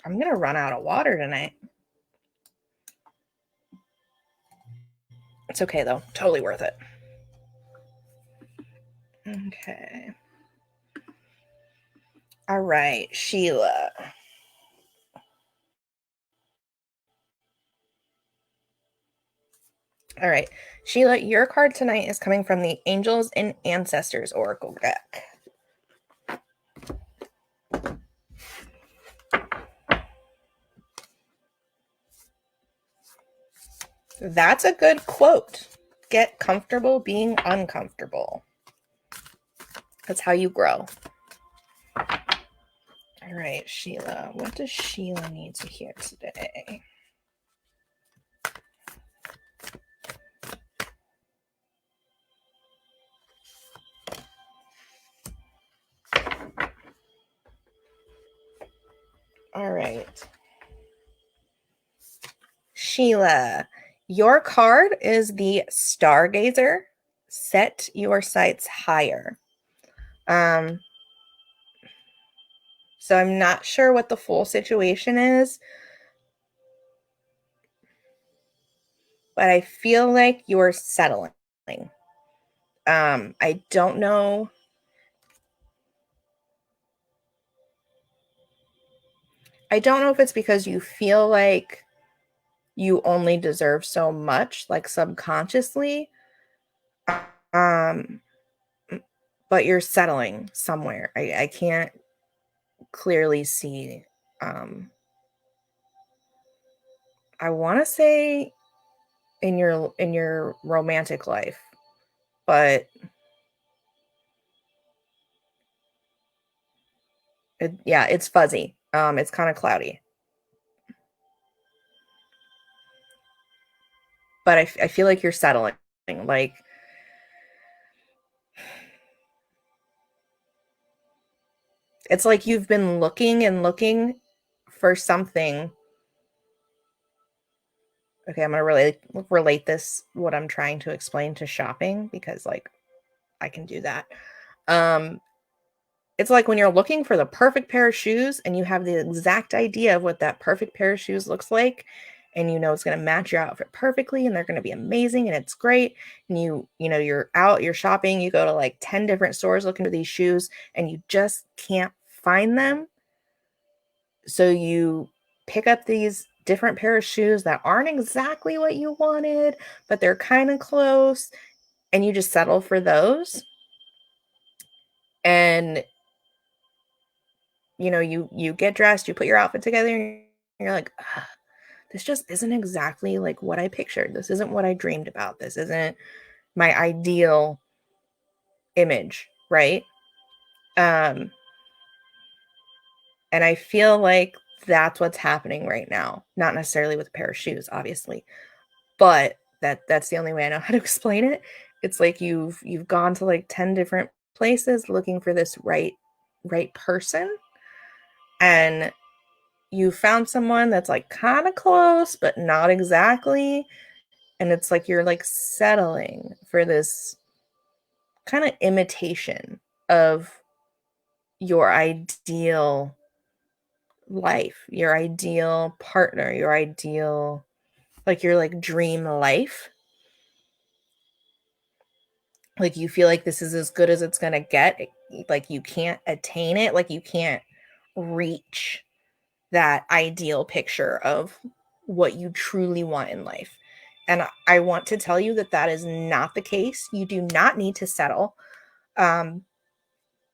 I'm going to run out of water tonight. It's okay, though. Totally worth it. Okay. All right, Sheila. All right, Sheila, your card tonight is coming from the Angels and Ancestors Oracle deck. That's a good quote. Get comfortable being uncomfortable. That's how you grow. All right, Sheila. What does Sheila need to hear today? All right. Sheila, your card is the Stargazer. set your sights higher. So I'm not sure what the full situation is, but I feel like you're settling. I don't know. I don't know if it's because you feel like you only deserve so much, like subconsciously, um, but you're settling somewhere. I can't clearly see. I want to say in your romantic life, but yeah, it's fuzzy. It's kind of cloudy, but I feel like you're settling. Like it's like you've been looking and looking for something. Okay, I'm gonna relate this what I'm trying to explain to shopping because like I can do that. Um, it's like when you're looking for the perfect pair of shoes and you have the exact idea of what that perfect pair of shoes looks like, and you know it's going to match your outfit perfectly and they're going to be amazing and it's great. And you know, you're out, you're shopping, you go to like 10 different stores looking for these shoes and you just can't find them. So you pick up these different pair of shoes that aren't exactly what you wanted, but they're kind of close, and you just settle for those. And you know, you get dressed, you put your outfit together, and you're like, this just isn't exactly like what I pictured. This isn't what I dreamed about. This isn't my ideal image, right? Um, and I feel like that's what's happening right now. Not necessarily with a pair of shoes, obviously, but that's the only way I know how to explain it. It's like you've gone to like 10 different places looking for this right person, and you found someone that's like kind of close but not exactly, and it's like you're like settling for this kind of imitation of your ideal life, your ideal partner, your ideal like your like dream life. Like you feel like this is as good as it's going to get, like you can't attain it, like you can't reach that ideal picture of what you truly want in life. And I want to tell you that that is not the case. You do not need to settle. Um,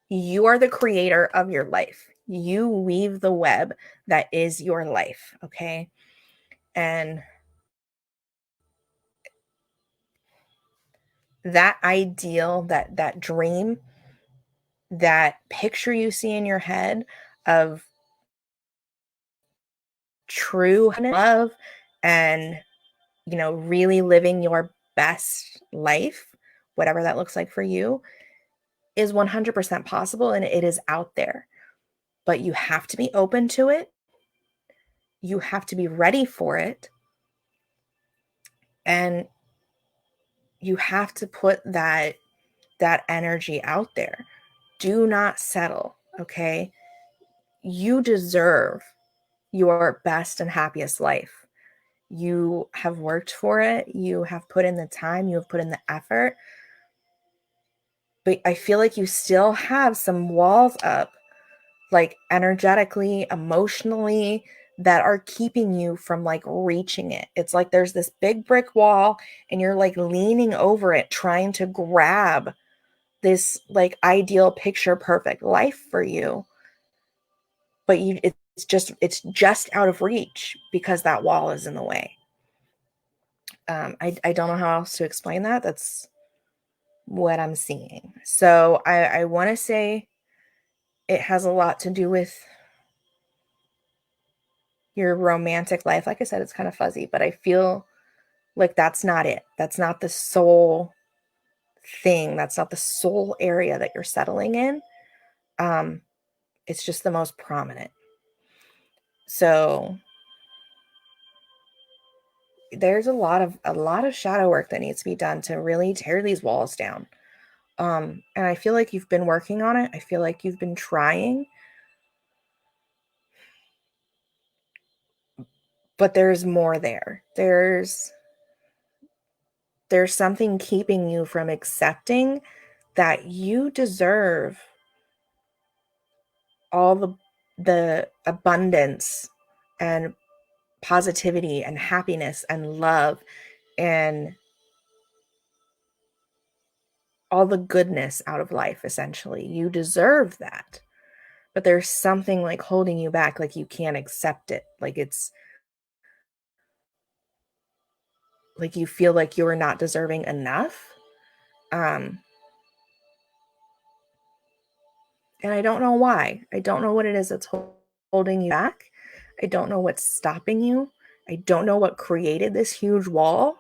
you are the creator of your life. You weave the web that is your life. Okay. And that ideal, that dream, that picture you see in your head of true love and, you know, really living your best life, whatever that looks like for you, is 100% possible and it is out there. But you have to be open to it. You have to be ready for it. And you have to put that energy out there. Do not settle, okay? You deserve your best and happiest life. You have worked for it. You have put in the time, you have put in the effort. But I feel like you still have some walls up, like energetically, emotionally, that are keeping you from like reaching it. It's like there's this big brick wall and you're like leaning over it, trying to grab this like ideal picture perfect life for you. But it's just out of reach because that wall is in the way. I don't know how else to explain that. That's what I'm seeing. So I want to say it has a lot to do with your romantic life. Like I said, it's kind of fuzzy, but I feel like that's not it. That's not the sole thing. That's not the sole area that you're settling in. Um, it's just the most prominent. So there's a lot of shadow work that needs to be done to really tear these walls down. And I feel like you've been working on it. I feel like you've been trying, but there's more there. There's something keeping you from accepting that you deserve all the abundance and positivity and happiness and love and all the goodness out of life. Essentially, you deserve that, but there's something like holding you back, like you can't accept it, like it's like you feel like you're not deserving enough. um and I don't know why. I don't know what it is that's holding you back. I don't know what's stopping you. I don't know what created this huge wall,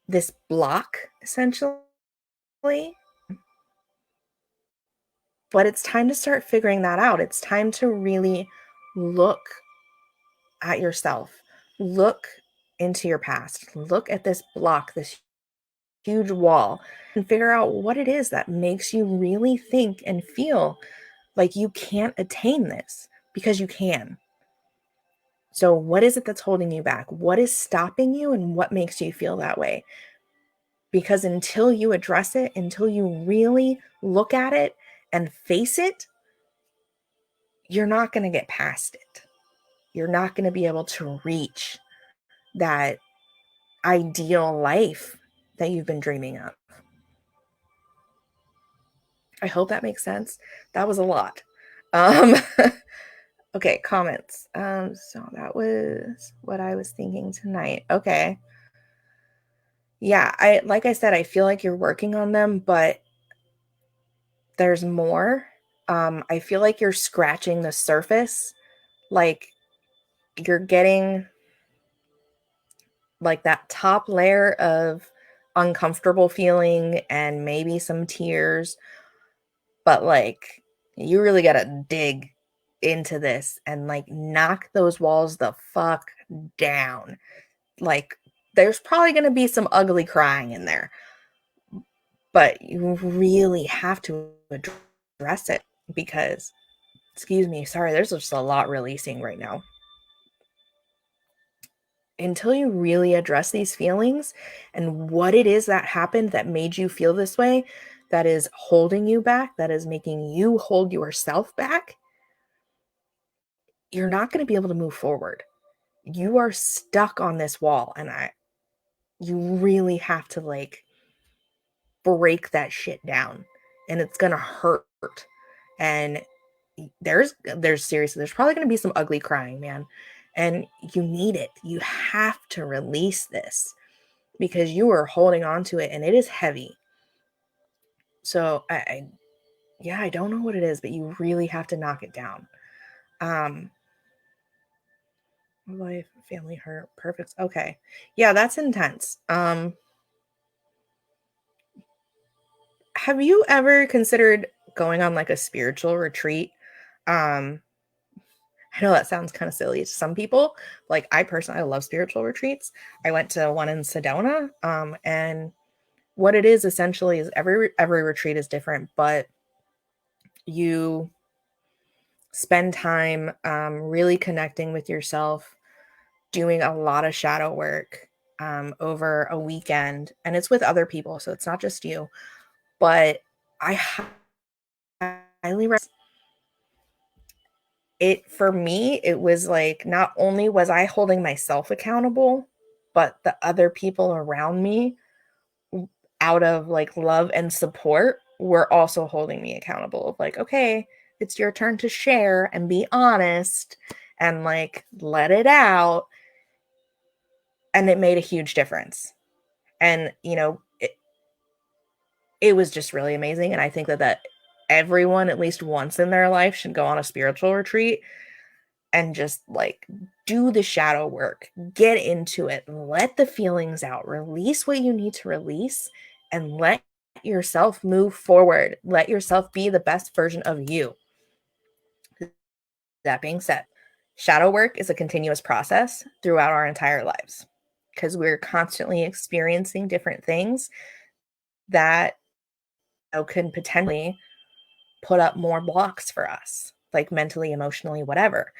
this block, essentially. But it's time to start figuring that out. It's time to really look at yourself, look into your past, look at this block, this huge wall, and figure out what it is that makes you really think and feel like you can't attain this, because you can. So, what is it that's holding you back? What is stopping you, and what makes you feel that way? Because until you address it, until you really look at it and face it, you're not going to get past it. You're not going to be able to reach that ideal life that you've been dreaming of. I hope that makes sense. That was a lot. Um, okay, comments. So that was what I was thinking tonight. Okay. Yeah, like I said, I feel like you're working on them, but there's more. I feel like you're scratching the surface. Like you're getting like that top layer of uncomfortable feeling and maybe some tears, but like you really got to dig into this and like knock those walls the fuck down. Like there's probably going to be some ugly crying in there, but you really have to address it because, excuse me, sorry, there's just a lot releasing right now. Until you really address these feelings and what it is that happened that made you feel this way, that is holding you back, that is making you hold yourself back, you're not going to be able to move forward. You are stuck on this wall, and you really have to like break that shit down, and it's going to hurt. And there's seriously, there's probably going to be some ugly crying, man. And you need it. You have to release this because you are holding on to it and it is heavy. So I don't know what it is, but you really have to knock it down. Life, family, hurt, perfect. Okay. Yeah, that's intense. Have you ever considered going on like a spiritual retreat? Um, I know that sounds kind of silly to some people. Like I personally, I love spiritual retreats. I went to one in Sedona, and what it is essentially is every retreat is different, but you spend time really connecting with yourself, doing a lot of shadow work over a weekend, and it's with other people, so it's not just you. But I highly recommend it. For me, it was like not only was I holding myself accountable, but the other people around me, out of like love and support, were also holding me accountable of like, okay, it's your turn to share and be honest and like let it out. And it made a huge difference. And it was just really amazing. And I think that everyone at least once in their life should go on a spiritual retreat and just like do the shadow work, get into it, let the feelings out, release what you need to release, and let yourself move forward. Let yourself be the best version of you. That being said, shadow work is a continuous process throughout our entire lives. because we're constantly experiencing different things that can potentially put up more blocks for us, like mentally, emotionally, whatever.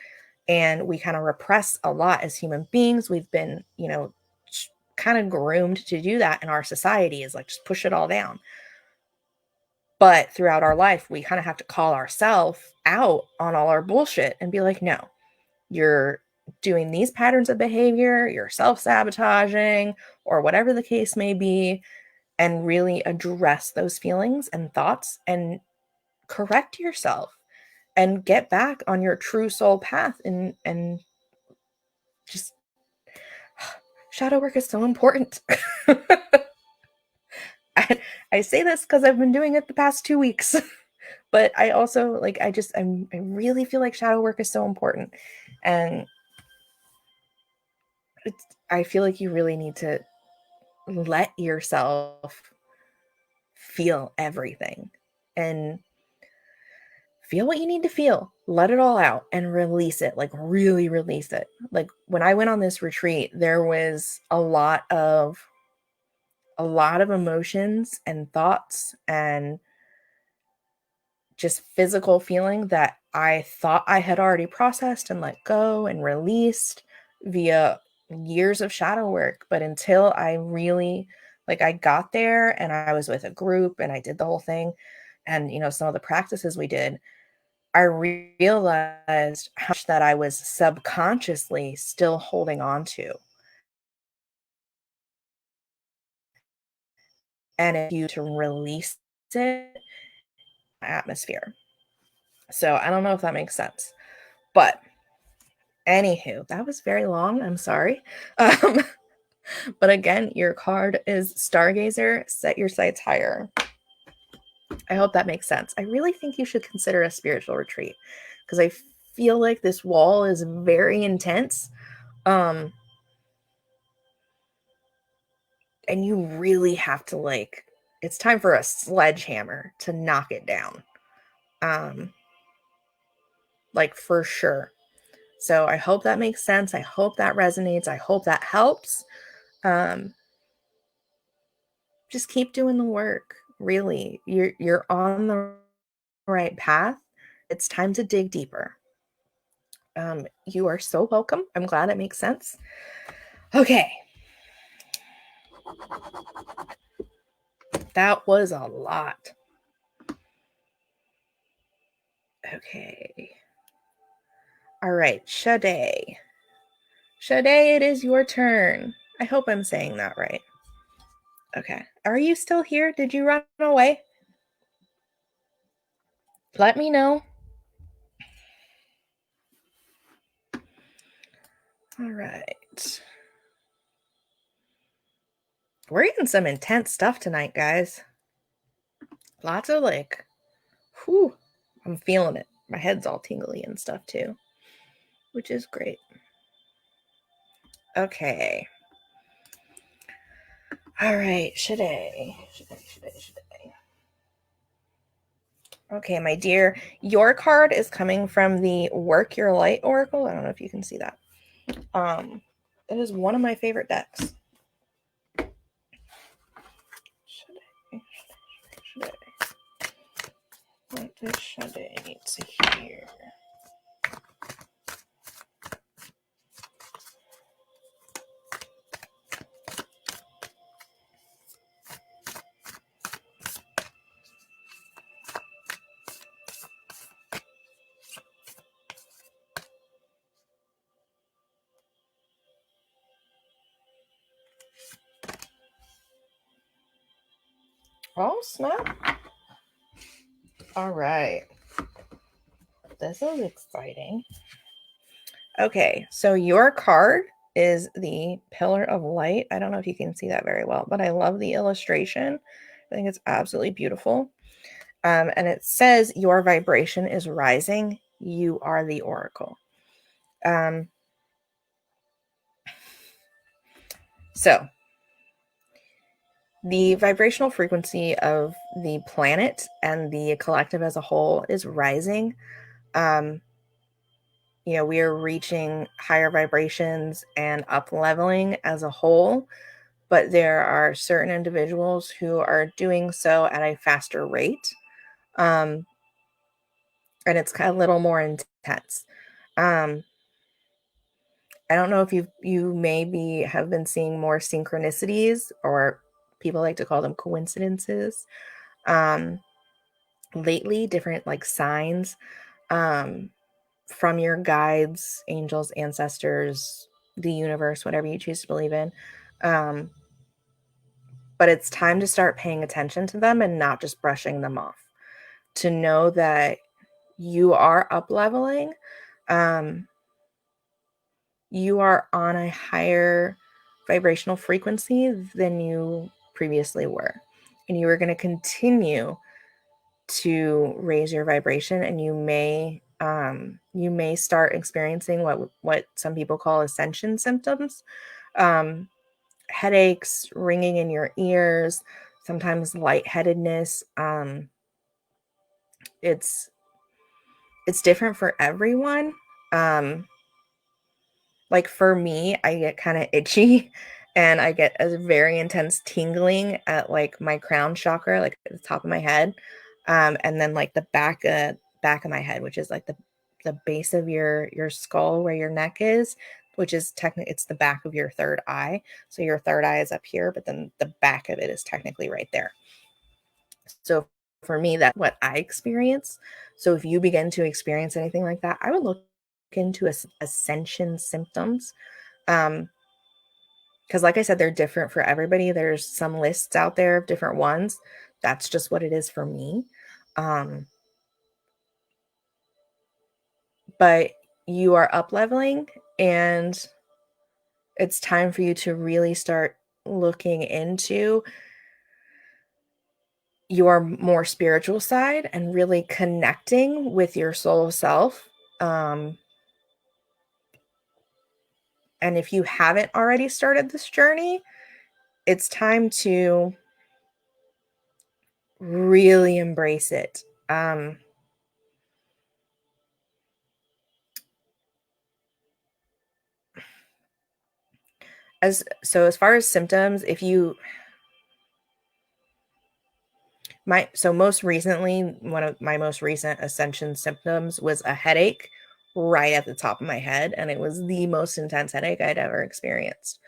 And we kind of repress a lot as human beings. We've been, kind of groomed to do that in our society, is like just push it all down. But throughout our life, we kind of have to call ourselves out on all our bullshit and be like, no, you're doing these patterns of behavior, you're self-sabotaging, or whatever the case may be, and really address those feelings and thoughts and correct yourself and get back on your true soul path, and just shadow work is so important. I say this because I've been doing it the past 2 weeks. But I also I really feel like shadow work is so important. And I feel like you really need to let yourself feel everything and feel what you need to feel. Let it all out and release it, like really release it. Like when I went on this retreat, there was a lot of emotions and thoughts and just physical feeling that I thought I had already processed and let go and released via years of shadow work. But until I really, I got there and I was with a group and I did the whole thing, and, some of the practices we did, I realized how much that I was subconsciously still holding on to. And if you to release it, atmosphere. So I don't know if that makes sense. But anywho, that was very long. I'm sorry. Um, but again, your card is Stargazer. Set your sights higher. I hope that makes sense. I really think you should consider a spiritual retreat because I feel like this wall is very intense. And you really have to it's time for a sledgehammer to knock it down. For sure. So I hope that makes sense. I hope that resonates. I hope that helps. Just keep doing the work. Really, you're on the right path. It's time to dig deeper. You are so welcome. I'm glad it makes sense. Okay. That was a lot. Okay. All right, Sade. Sade, it is your turn. I hope I'm saying that right. Okay. Are you still here? Did you run away? Let me know. All right. We're getting some intense stuff tonight, guys. Lots of whew, I'm feeling it. My head's all tingly and stuff too, which is great. Okay. All right, Sade. Okay, my dear, your card is coming from the Work Your Light Oracle. I don't know if you can see that. It is one of my favorite decks. Sade. What does Sade need to hear? Oh, snap. All right. This is exciting. Okay, so your card is the Pillar of Light. I don't know if you can see that very well, but I love the illustration. I think it's absolutely beautiful. And it says your vibration is rising. You are the oracle. So the vibrational frequency of the planet and the collective as a whole is rising. we are reaching higher vibrations and up leveling as a whole, but there are certain individuals who are doing so at a faster rate. And it's kind of a little more intense. Um, I don't know if you maybe have been seeing more synchronicities, or people like to call them coincidences, um, lately, different like signs, um, from your guides, angels, ancestors, the universe, whatever you choose to believe in. Um, but it's time to start paying attention to them and not just brushing them off. To know that you are up leveling, um, you are on a higher vibrational frequency than you previously were. And you are going to continue to raise your vibration, and you may start experiencing what some people call ascension symptoms, um, headaches, ringing in your ears, sometimes lightheadedness. It's different for everyone. Um, like for me, I get kind of itchy and I get a very intense tingling at like my crown chakra, like at the top of my head. And then like the back of my head, which is like the base of your skull where your neck is, which is technically it's the back of your third eye. So your third eye is up here, but then the back of it is technically right there. So for me, that's what I experience. So if you begin to experience anything like that, I would look into ascension symptoms. Because like I said, they're different for everybody. There's some lists out there of different ones. That's just what it is for me. Um, but you are up leveling, and it's time for you to really start looking into your more spiritual side and really connecting with your soul self. Um, and if you haven't already started this journey, it's time to really embrace it. As far as symptoms, if you most recently, one of my most recent ascension symptoms was a headache right at the top of my head, and it was the most intense headache I'd ever experienced.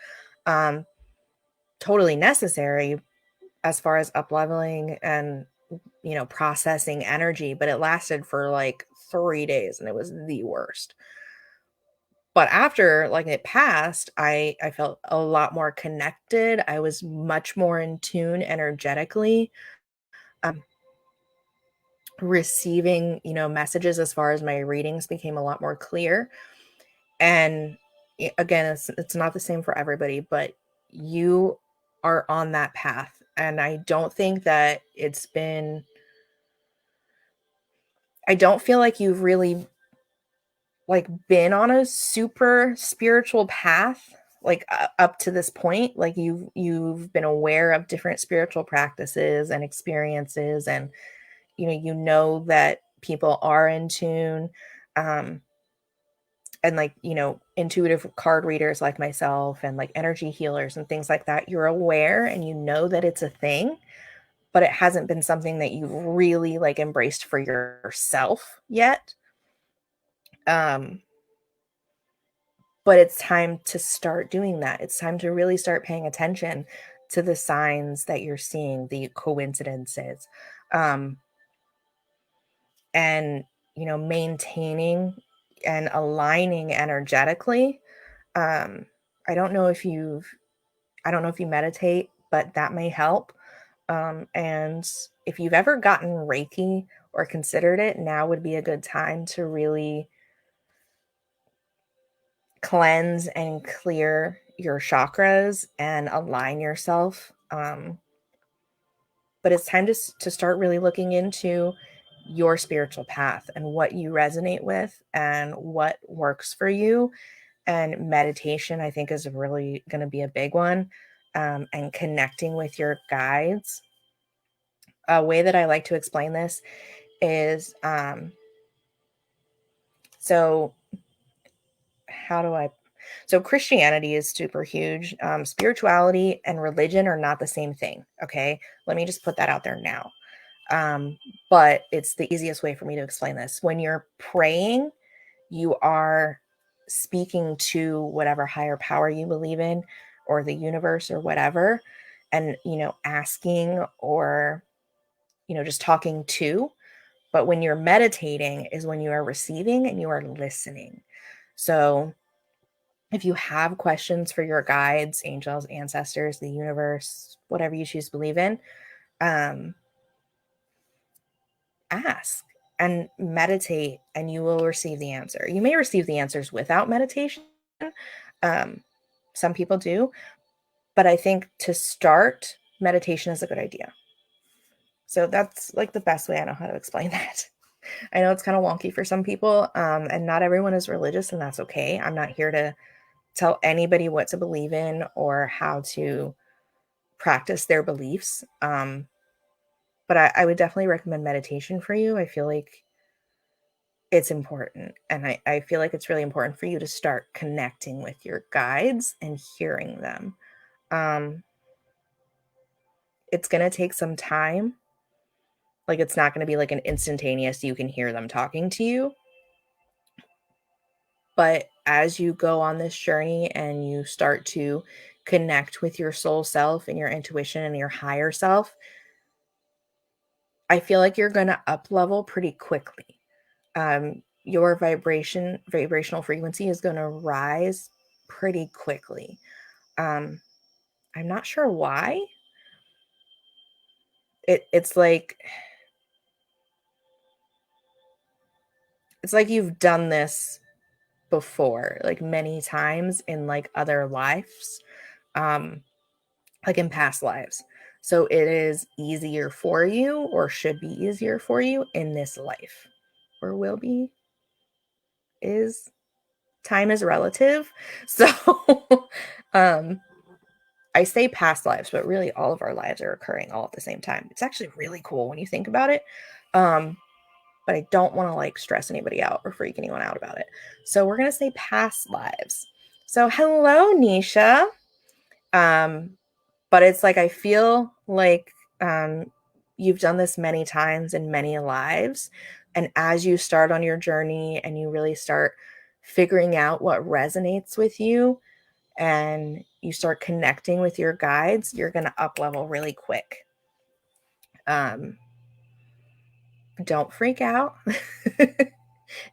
Um, totally necessary as far as up leveling and processing energy, but it lasted for like 3 days, and it was the worst. But after like it passed, I felt a lot more connected. I was much more in tune energetically. Um, receiving messages as far as my readings became a lot more clear. And again, it's not the same for everybody, but you are on that path, and I don't feel like you've really like been on a super spiritual path like up to this point. Like you've been aware of different spiritual practices and experiences, and that people are in tune, um and like intuitive card readers like myself and like energy healers and things like that. You're aware and you know that it's a thing, but it hasn't been something that you've really like embraced for yourself yet. um but it's time to start doing that. It's time to really start paying attention to the signs that you're seeing, the coincidences, um and maintaining and aligning energetically. um i don't know if you've I don't know if you meditate, but that may help. And if you've ever gotten Reiki or considered it, now would be a good time to really cleanse and clear your chakras and align yourself. But it's time to start really looking into your spiritual path and what you resonate with and what works for you. And meditation, I think, is really going to be a big one. And connecting with your guides. A way that I like to explain this is so So Christianity is super huge. Spirituality and religion are not the same thing. Okay. Let me just put that out there now. But it's the easiest way for me to explain this. When you're praying, you are speaking to whatever higher power you believe in, or the universe, or whatever, and, asking, or, just talking to. But when you're meditating is when you are receiving and you are listening. So if you have questions for your guides, angels, ancestors, the universe, whatever you choose to believe in, ask and meditate, and you will receive the answer. You may receive the answers without meditation. Some people do, but I think to start, meditation is a good idea. So that's like the best way I know how to explain that. I know it's kind of wonky for some people, and not everyone is religious, and that's okay. I'm not here to tell anybody what to believe in or how to practice their beliefs. But I would definitely recommend meditation for you. I feel like it's important. And I feel like it's really important for you to start connecting with your guides and hearing them. It's going to take some time. Like, it's not going to be like an instantaneous, you can hear them talking to you. But as you go on this journey and you start to connect with your soul self and your intuition and your higher self, I feel like you're going to up level pretty quickly. Your vibrational frequency is going to rise pretty quickly. I'm not sure why. It's like you've done this before, like many times in like other lives, like in past lives. So it is easier for you, or should be easier for you in this life, or will be. Is time is relative. So I say past lives, but really all of our lives are occurring all at the same time. It's actually really cool when you think about it. But I don't want to like stress anybody out or freak anyone out about it. So we're going to say past lives. So hello, Nisha. But it's like, I feel like you've done this many times in many lives. And as you start on your journey and you really start figuring out what resonates with you, and you start connecting with your guides, you're going to up level really quick. Don't freak out.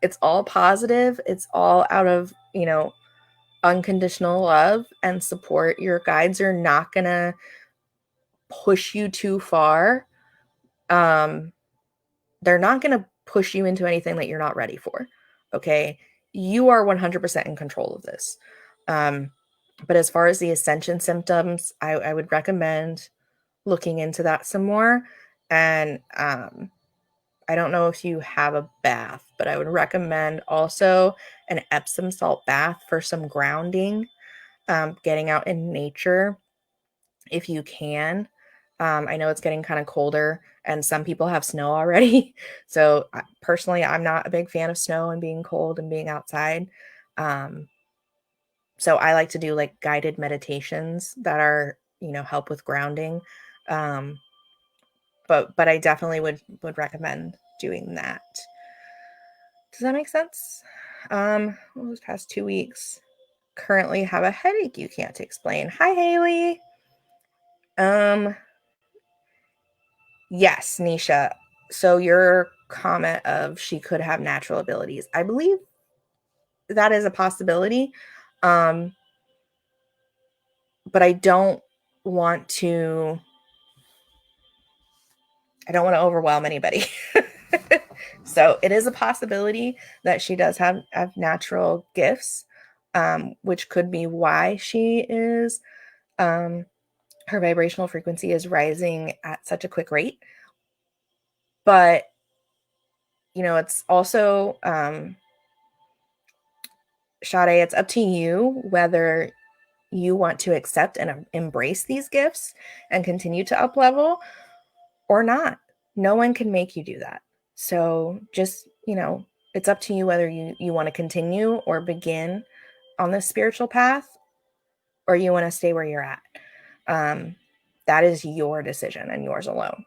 It's all positive. It's all out of, unconditional love and support. Your guides are not going to push you too far. They're not going to push you into anything that you're not ready for. Okay. You are 100% in control of this. But as far as the ascension symptoms, I would recommend looking into that some more. And I don't know if you have a bath, but I would recommend also an Epsom salt bath for some grounding, getting out in nature if you can. I know it's getting kind of colder, and some people have snow already. So personally, I'm not a big fan of snow and being cold and being outside. So I like to do like guided meditations that are, help with grounding. But I definitely would recommend doing that. Does that make sense? Those past 2 weeks, currently have a headache you can't explain. Hi, Haley. Yes, Nisha. So your comment of she could have natural abilities, I believe that is a possibility. But I don't want to overwhelm anybody. So it is a possibility that she does have natural gifts, which could be why she is, her vibrational frequency is rising at such a quick rate. But, it's also, Sade, it's up to you whether you want to accept and embrace these gifts and continue to up level or not. No one can make you do that. So just, it's up to you whether you want to continue or begin on this spiritual path, or you want to stay where you're at. That is your decision and yours alone.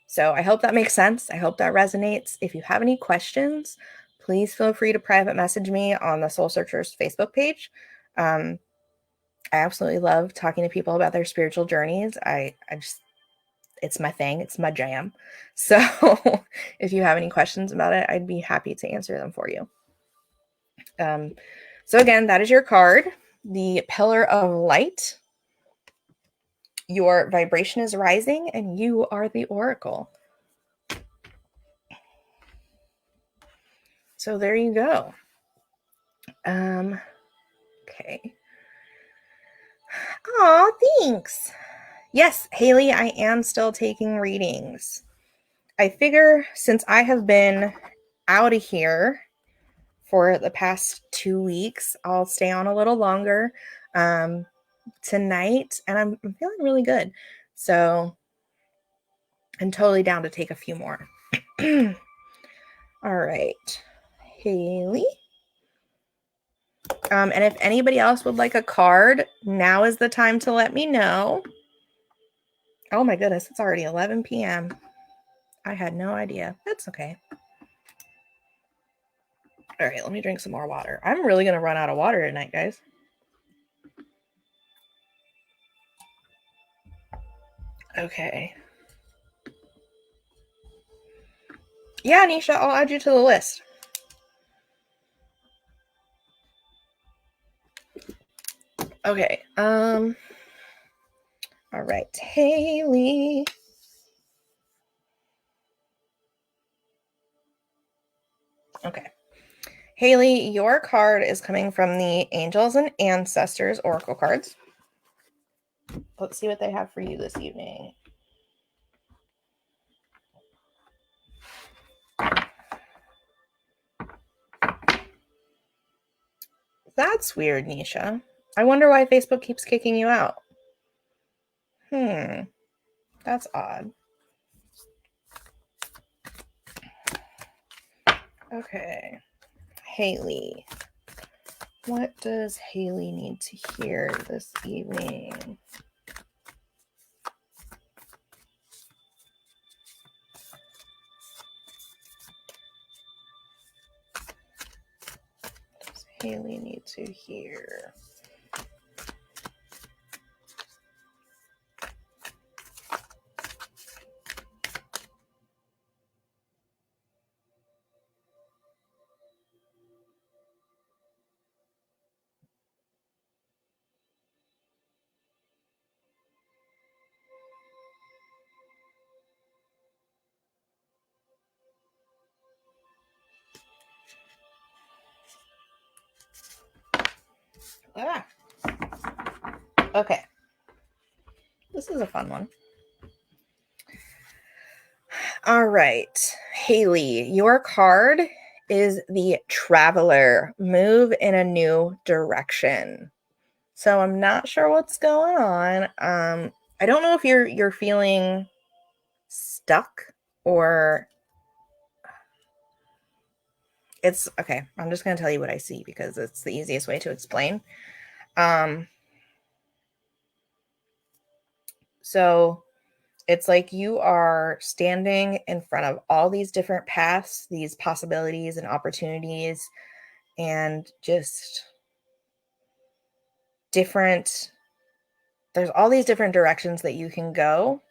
So I hope that makes sense. I hope that resonates. If you have any questions, please feel free to private message me on the Soul Searchers Facebook page. I absolutely love talking to people about their spiritual journeys. I just, it's my thing. It's my jam. So if you have any questions about it, I'd be happy to answer them for you. So again, that is your card, the Pillar of Light. Your vibration is rising and you are the Oracle. So there you go. Okay. Aw, thanks. Yes, Haley, I am still taking readings. I figure since I have been out of here for the past 2 weeks, I'll stay on a little longer tonight, and I'm feeling really good. So I'm totally down to take a few more. All right, Haley. And if anybody else would like a card, now is the time to let me know. Oh my goodness, it's already 11 p.m. I had no idea. That's okay. All right, let me drink some more water. I'm really going to run out of water tonight, guys. Okay. Yeah, Nisha, I'll add you to the list. Okay. All right, Haley. Okay. Haley, your card is coming from the Angels and Ancestors Oracle cards. Let's see what they have for you this evening. That's weird, Nisha. I wonder why Facebook keeps kicking you out. That's odd. Okay. Haley. What does Haley need to hear this evening? What does Haley need to hear? Okay. This is a fun one. All right. Haley, your card is the Traveler. Move in a new direction. So I'm not sure what's going on. I don't know if you're feeling stuck or it's okay. I'm just going to tell you what I see because it's the easiest way to explain. So it's like you are standing in front of all these different paths, these possibilities and opportunities, and just there's all these different directions that you can go.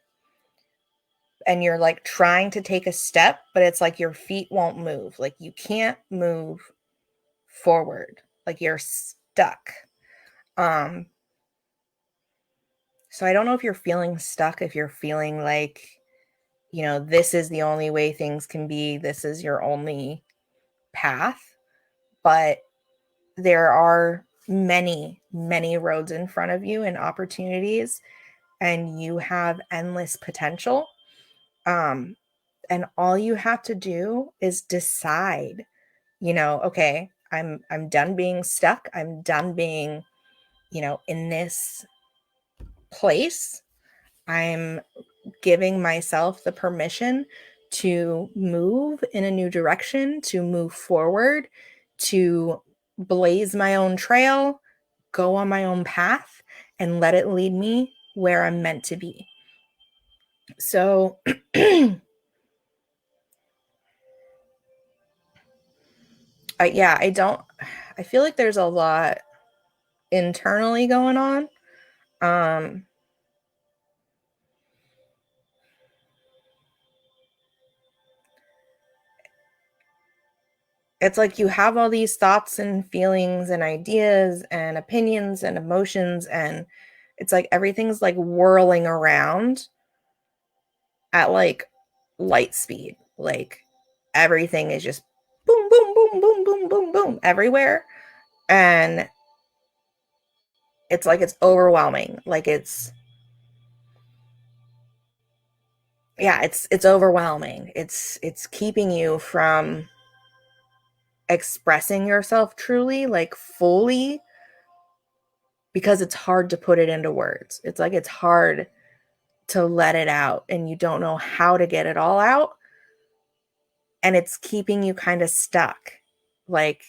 And you're like trying to take a step, but it's like your feet won't move. Like you can't move forward. Like you're stuck. So I don't know if you're feeling stuck, if you're feeling like, this is the only way things can be. This is your only path. But there are many, many roads in front of you and opportunities, and you have endless potential. And all you have to do is decide, okay, I'm done being stuck. I'm done being, in this place. I'm giving myself the permission to move in a new direction, to move forward, to blaze my own trail, go on my own path, and let it lead me where I'm meant to be. So I feel like there's a lot internally going on. It's like you have all these thoughts and feelings and ideas and opinions and emotions, and it's like everything's like whirling around at like light speed. Like everything is just boom, boom, boom, boom, boom, boom, boom everywhere. And it's like it's overwhelming. Like it's overwhelming. It's keeping you from expressing yourself truly, like fully, because it's hard to put it into words. It's like it's hard to let it out and you don't know how to get it all out. And it's keeping you kind of stuck. Like,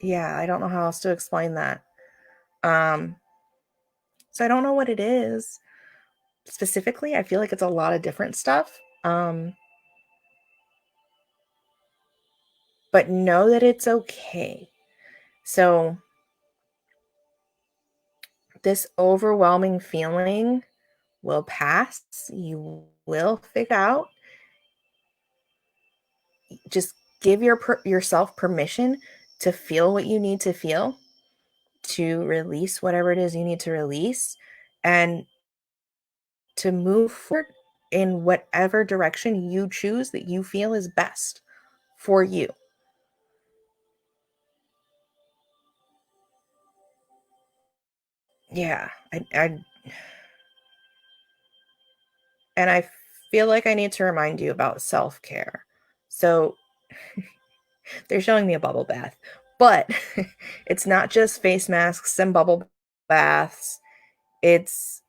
yeah, I don't know how else to explain that. Um, so I don't know what it is specifically. I feel like it's a lot of different stuff. But know that it's okay. So this overwhelming feeling will pass. You will figure out. Just give yourself permission to feel what you need to feel, to release whatever it is you need to release, and to move forward in whatever direction you choose that you feel is best for you. Yeah, and I feel like I need to remind you about self-care. So they're showing me a bubble bath, but it's not just face masks and bubble baths. It's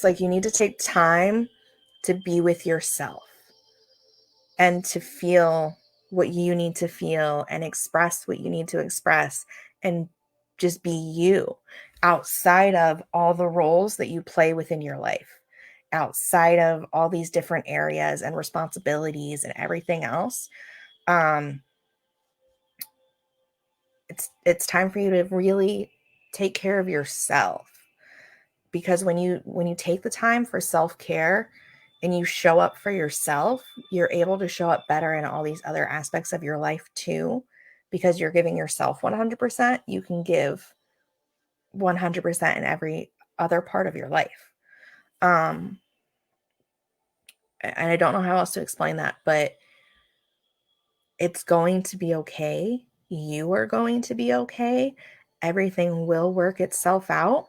like you need to take time to be with yourself and to feel what you need to feel and express what you need to express and just be you outside of all the roles that you play within your life, outside of all these different areas and responsibilities and everything else. um it's time for you to really take care of yourself, because when you take the time for self-care and you show up for yourself, you're able to show up better in all these other aspects of your life too. Because you're giving yourself 100%, you can give 100% in every other part of your life. um and I don't know how else to explain that, but it's going to be okay. You are going to be okay. Everything will work itself out,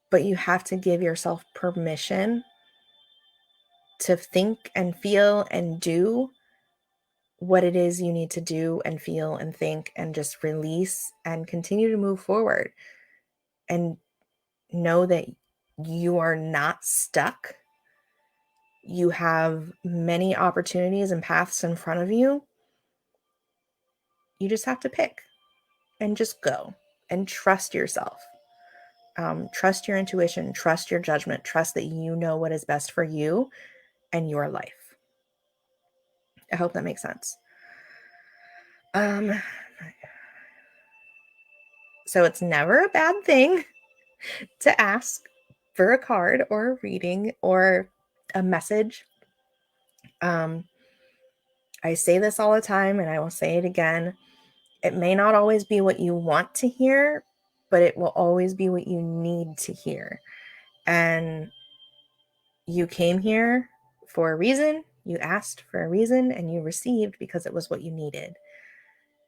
but you have to give yourself permission to think and feel and do what it is you need to do and feel and think, and just release and continue to move forward, and know that you are not stuck. You have many opportunities and paths in front of you. You just have to pick and just go and trust yourself. Trust your intuition, trust your judgment, trust that you know what is best for you and your life. I hope that makes sense. Um, so it's never a bad thing to ask for a card or a reading or a message. Um, I say this all the time and I will say it again. It may not always be what you want to hear, but it will always be what you need to hear. And you came here for a reason, you asked for a reason, and you received because it was what you needed.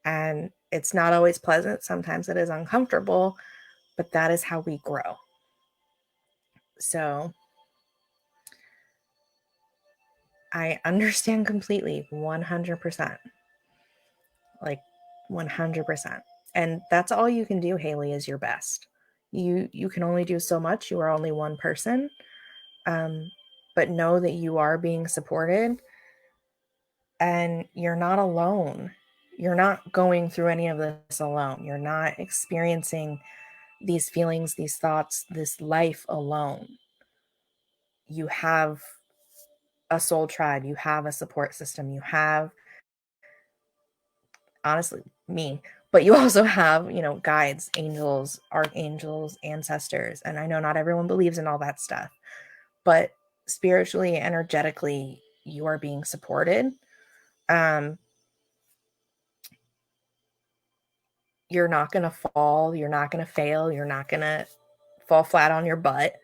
And it's not always pleasant. Sometimes it is uncomfortable, but that is how we grow. So I understand completely, 100%. Like 100%. And that's all you can do, Haley, is your best. You can only do so much. You are only one person. Um, but know that you are being supported and you're not alone. You're not going through any of this alone. You're not experiencing these feelings, these thoughts, this life alone. You have a soul tribe, you have a support system, you have, honestly, me, but you also have, guides, angels, archangels, ancestors. And I know not everyone believes in all that stuff, but spiritually, energetically, you are being supported. You're not going to fall. You're not going to fail. You're not going to fall flat on your butt.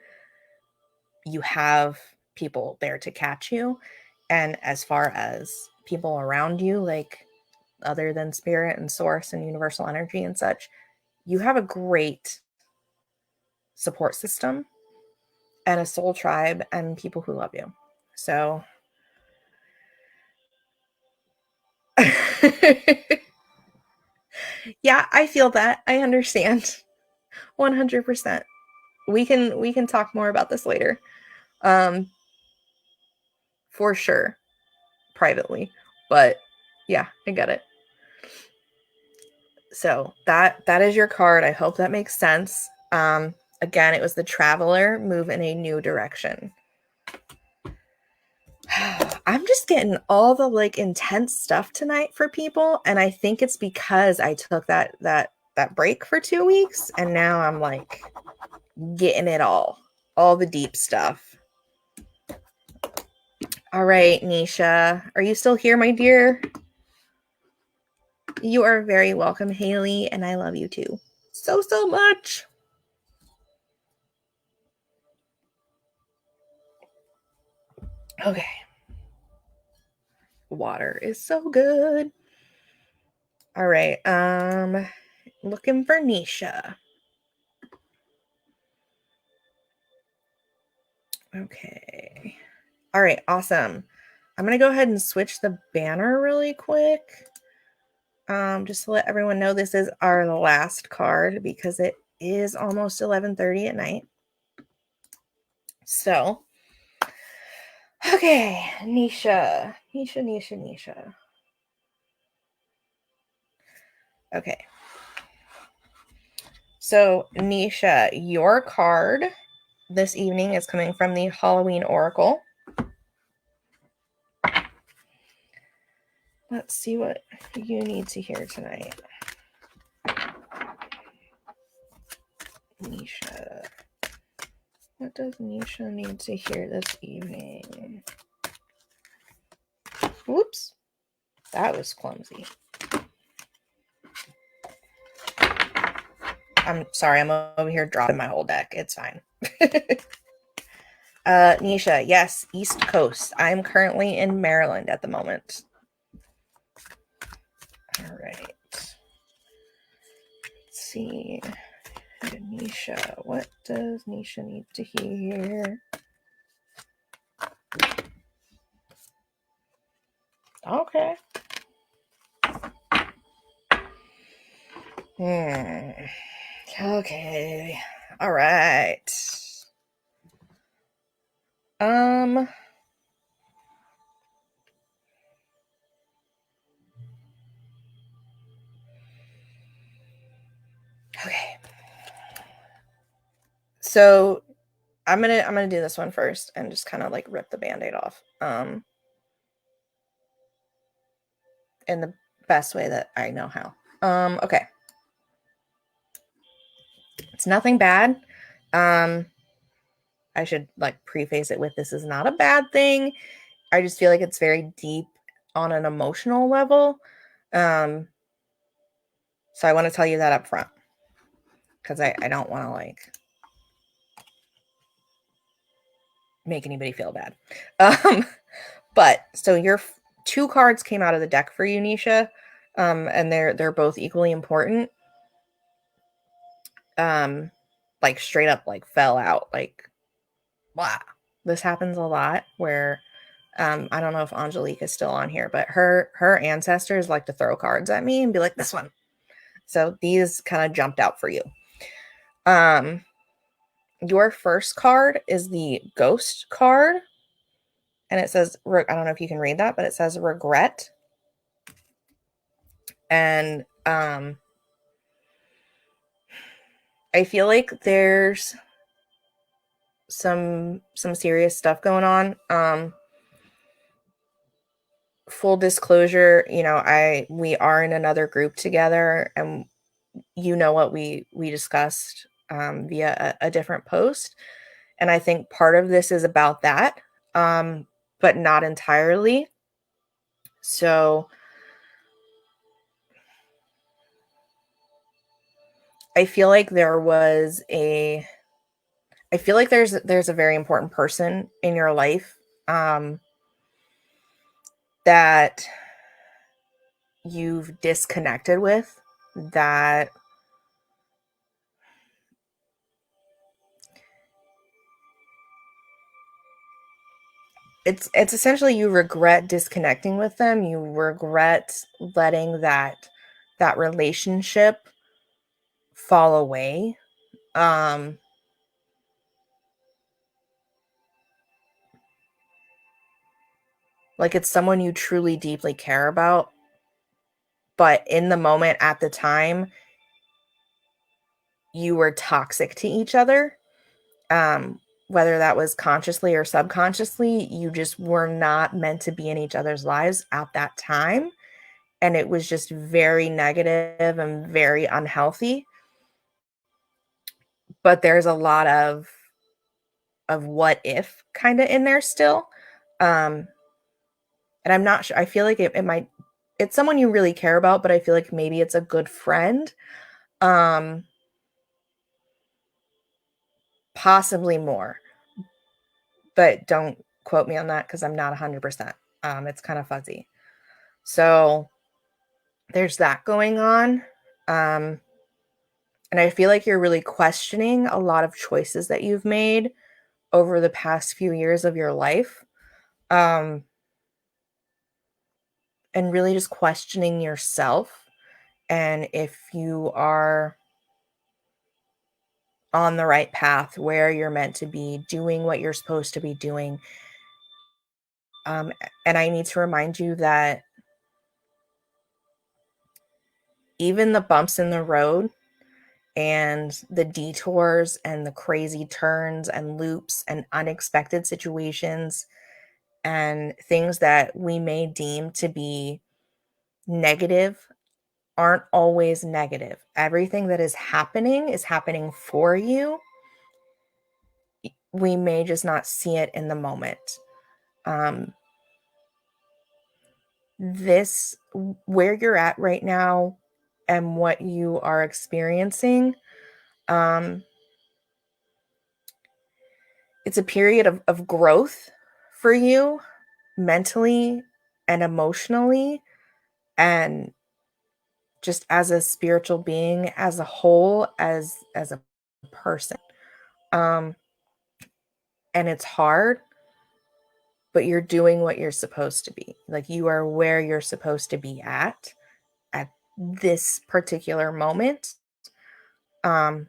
You have people there to catch you. And as far as people around you, like other than spirit and source and universal energy and such, you have a great support system and a soul tribe and people who love you. So yeah, I feel that. I understand. 100%. We can talk more about this later. For sure. Privately. But yeah, I get it. So that is your card. I hope that makes sense. Again, it was the Traveler, move in a new direction. I'm just getting all the like intense stuff tonight for people, and I think it's because I took that break for 2 weeks, and now I'm like getting it all the deep stuff. All right, Nisha, are you still here, my dear? You are very welcome, Haley, and I love you too. So much. Okay. Water is so good. All right. Looking for Nisha. Okay. All right, awesome. I'm going to go ahead and switch the banner really quick. Just to let everyone know this is our last card because it is almost 11:30 at night. So, okay, Nisha. Okay. So, Nisha, your card this evening is coming from the Halloween Oracle. Let's see what you need to hear tonight. Nisha. What does Nisha need to hear this evening? Whoops. That was clumsy. I'm sorry, I'm over here dropping my whole deck. It's fine. Nisha, yes, East Coast. I'm currently in Maryland at the moment. All right. Let's see. Nisha, what does Nisha need to hear? Okay. Okay. All right. Okay. So I'm gonna do this one first and just kind of like rip the band-aid off. In the best way that I know how. Okay. It's nothing bad. I should like preface it with this is not a bad thing. I just feel like it's very deep on an emotional level. So I want to tell you that up front because I don't want to like make anybody feel bad. But so your 2 cards came out of the deck for you, Nisha, and they're both equally important. Like straight up like fell out, like blah. This happens a lot where I don't know if Angelique is still on here, but her ancestors like to throw cards at me and be like, this one. So these kind of jumped out for you. Your first card is the Ghost card. and it says, I don't know if you can read that, but it says regret. And I feel like there's some serious stuff going on. Full disclosure, we are in another group together, and what we discussed via a different post. And I think part of this is about that, but not entirely. So I feel like there's a very important person in your life that you've disconnected with, that it's essentially you regret disconnecting with them. You regret letting that relationship fall away. Like it's someone you truly deeply care about, but in the moment at the time, you were toxic to each other. Whether that was consciously or subconsciously, you just were not meant to be in each other's lives at that time. And it was just very negative and very unhealthy. But there's a lot of what if kind of in there still. And I'm not sure. I feel like it might, it's someone you really care about, but I feel like maybe it's a good friend. Possibly more, but don't quote me on that because I'm not 100%. It's kind of fuzzy. So there's that going on. And I feel like you're really questioning a lot of choices that you've made over the past few years of your life. And really just questioning yourself and if you are on the right path, where you're meant to be, doing what you're supposed to be doing. And I need to remind you that even the bumps in the road and the detours and the crazy turns and loops and unexpected situations and things that we may deem to be negative aren't always negative. Everything that is happening for you. We may just not see it in the moment. This, where you're at right now and what you are experiencing, it's a period of growth for you mentally and emotionally and just as a spiritual being, as a whole, as a person. um and it's hard, but you're doing what you're supposed to be. Like you are where you're supposed to be at this particular moment. But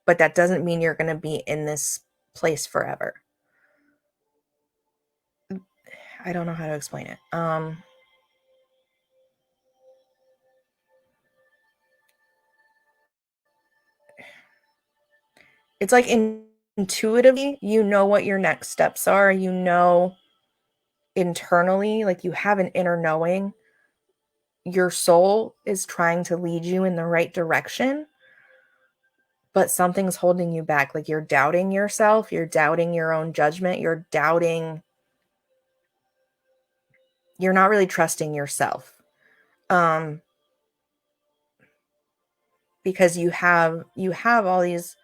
that doesn't mean you're going to be in this place forever. I don't know how to explain it. It's like intuitively, you know what your next steps are. You know internally, like you have an inner knowing. Your soul is trying to lead you in the right direction, but something's holding you back. Like you're doubting yourself, you're doubting your own judgment, you're not really trusting yourself. Because you have all these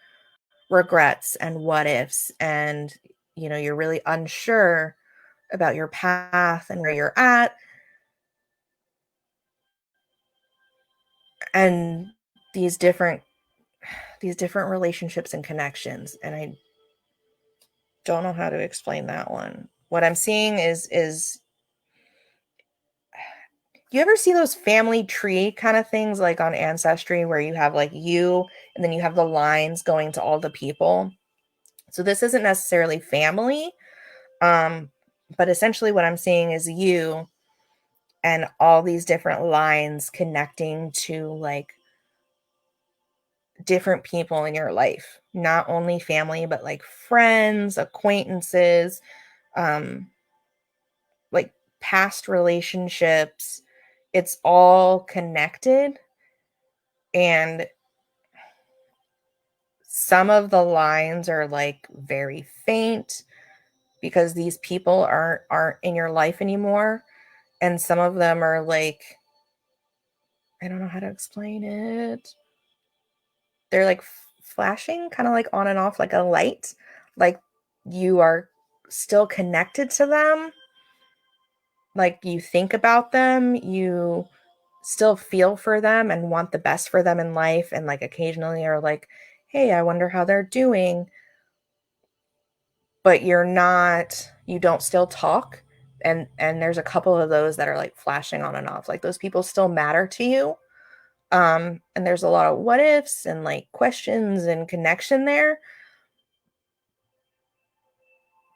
regrets and what ifs, and you're really unsure about your path and where you're at, and these different relationships and connections. And I don't know how to explain that one. What I'm seeing is you ever see those family tree kind of things like on Ancestry where you have like you and then you have the lines going to all the people? So this isn't necessarily family, But essentially what I'm seeing is you and all these different lines connecting to like different people in your life, not only family, but like friends, acquaintances, um, like past relationships. It's all connected. And some of the lines are like very faint because these people aren't in your life anymore. And some of them are like, I don't know how to explain it. They're like flashing, kind of like on and off, like a light. Like you are still connected to them. Like you think about them, you still feel for them and want the best for them in life. And like occasionally are like, hey, I wonder how they're doing. But you don't still talk. And there's a couple of those that are like flashing on and off. Like those people still matter to you. And there's a lot of what ifs and like questions and connection there,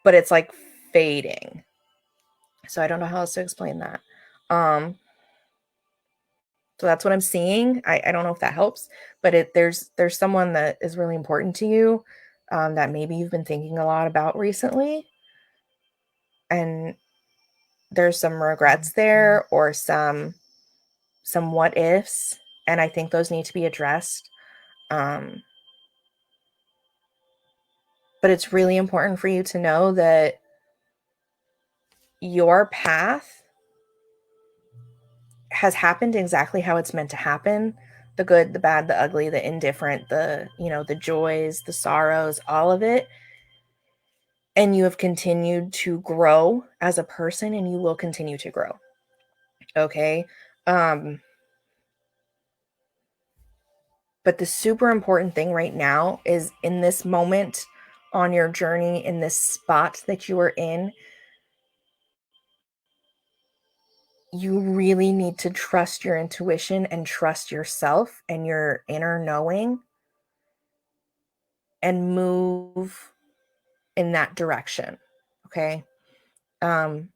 but it's like fading. So I don't know how else to explain that. Um, so that's what I'm seeing. I don't know if that helps, but there's someone that is really important to you, that maybe you've been thinking a lot about recently, and there's some regrets there or some what ifs, and I think those need to be addressed. Um, but it's really important for you to know that your path has happened exactly how it's meant to happen. The good, the bad, the ugly, the indifferent, the joys, the sorrows, all of it. And you have continued to grow as a person and you will continue to grow. Okay. Um, but the super important thing right now is in this moment on your journey, in this spot that you are in, you really need to trust your intuition and trust yourself and your inner knowing and move in that direction. Okay. Um,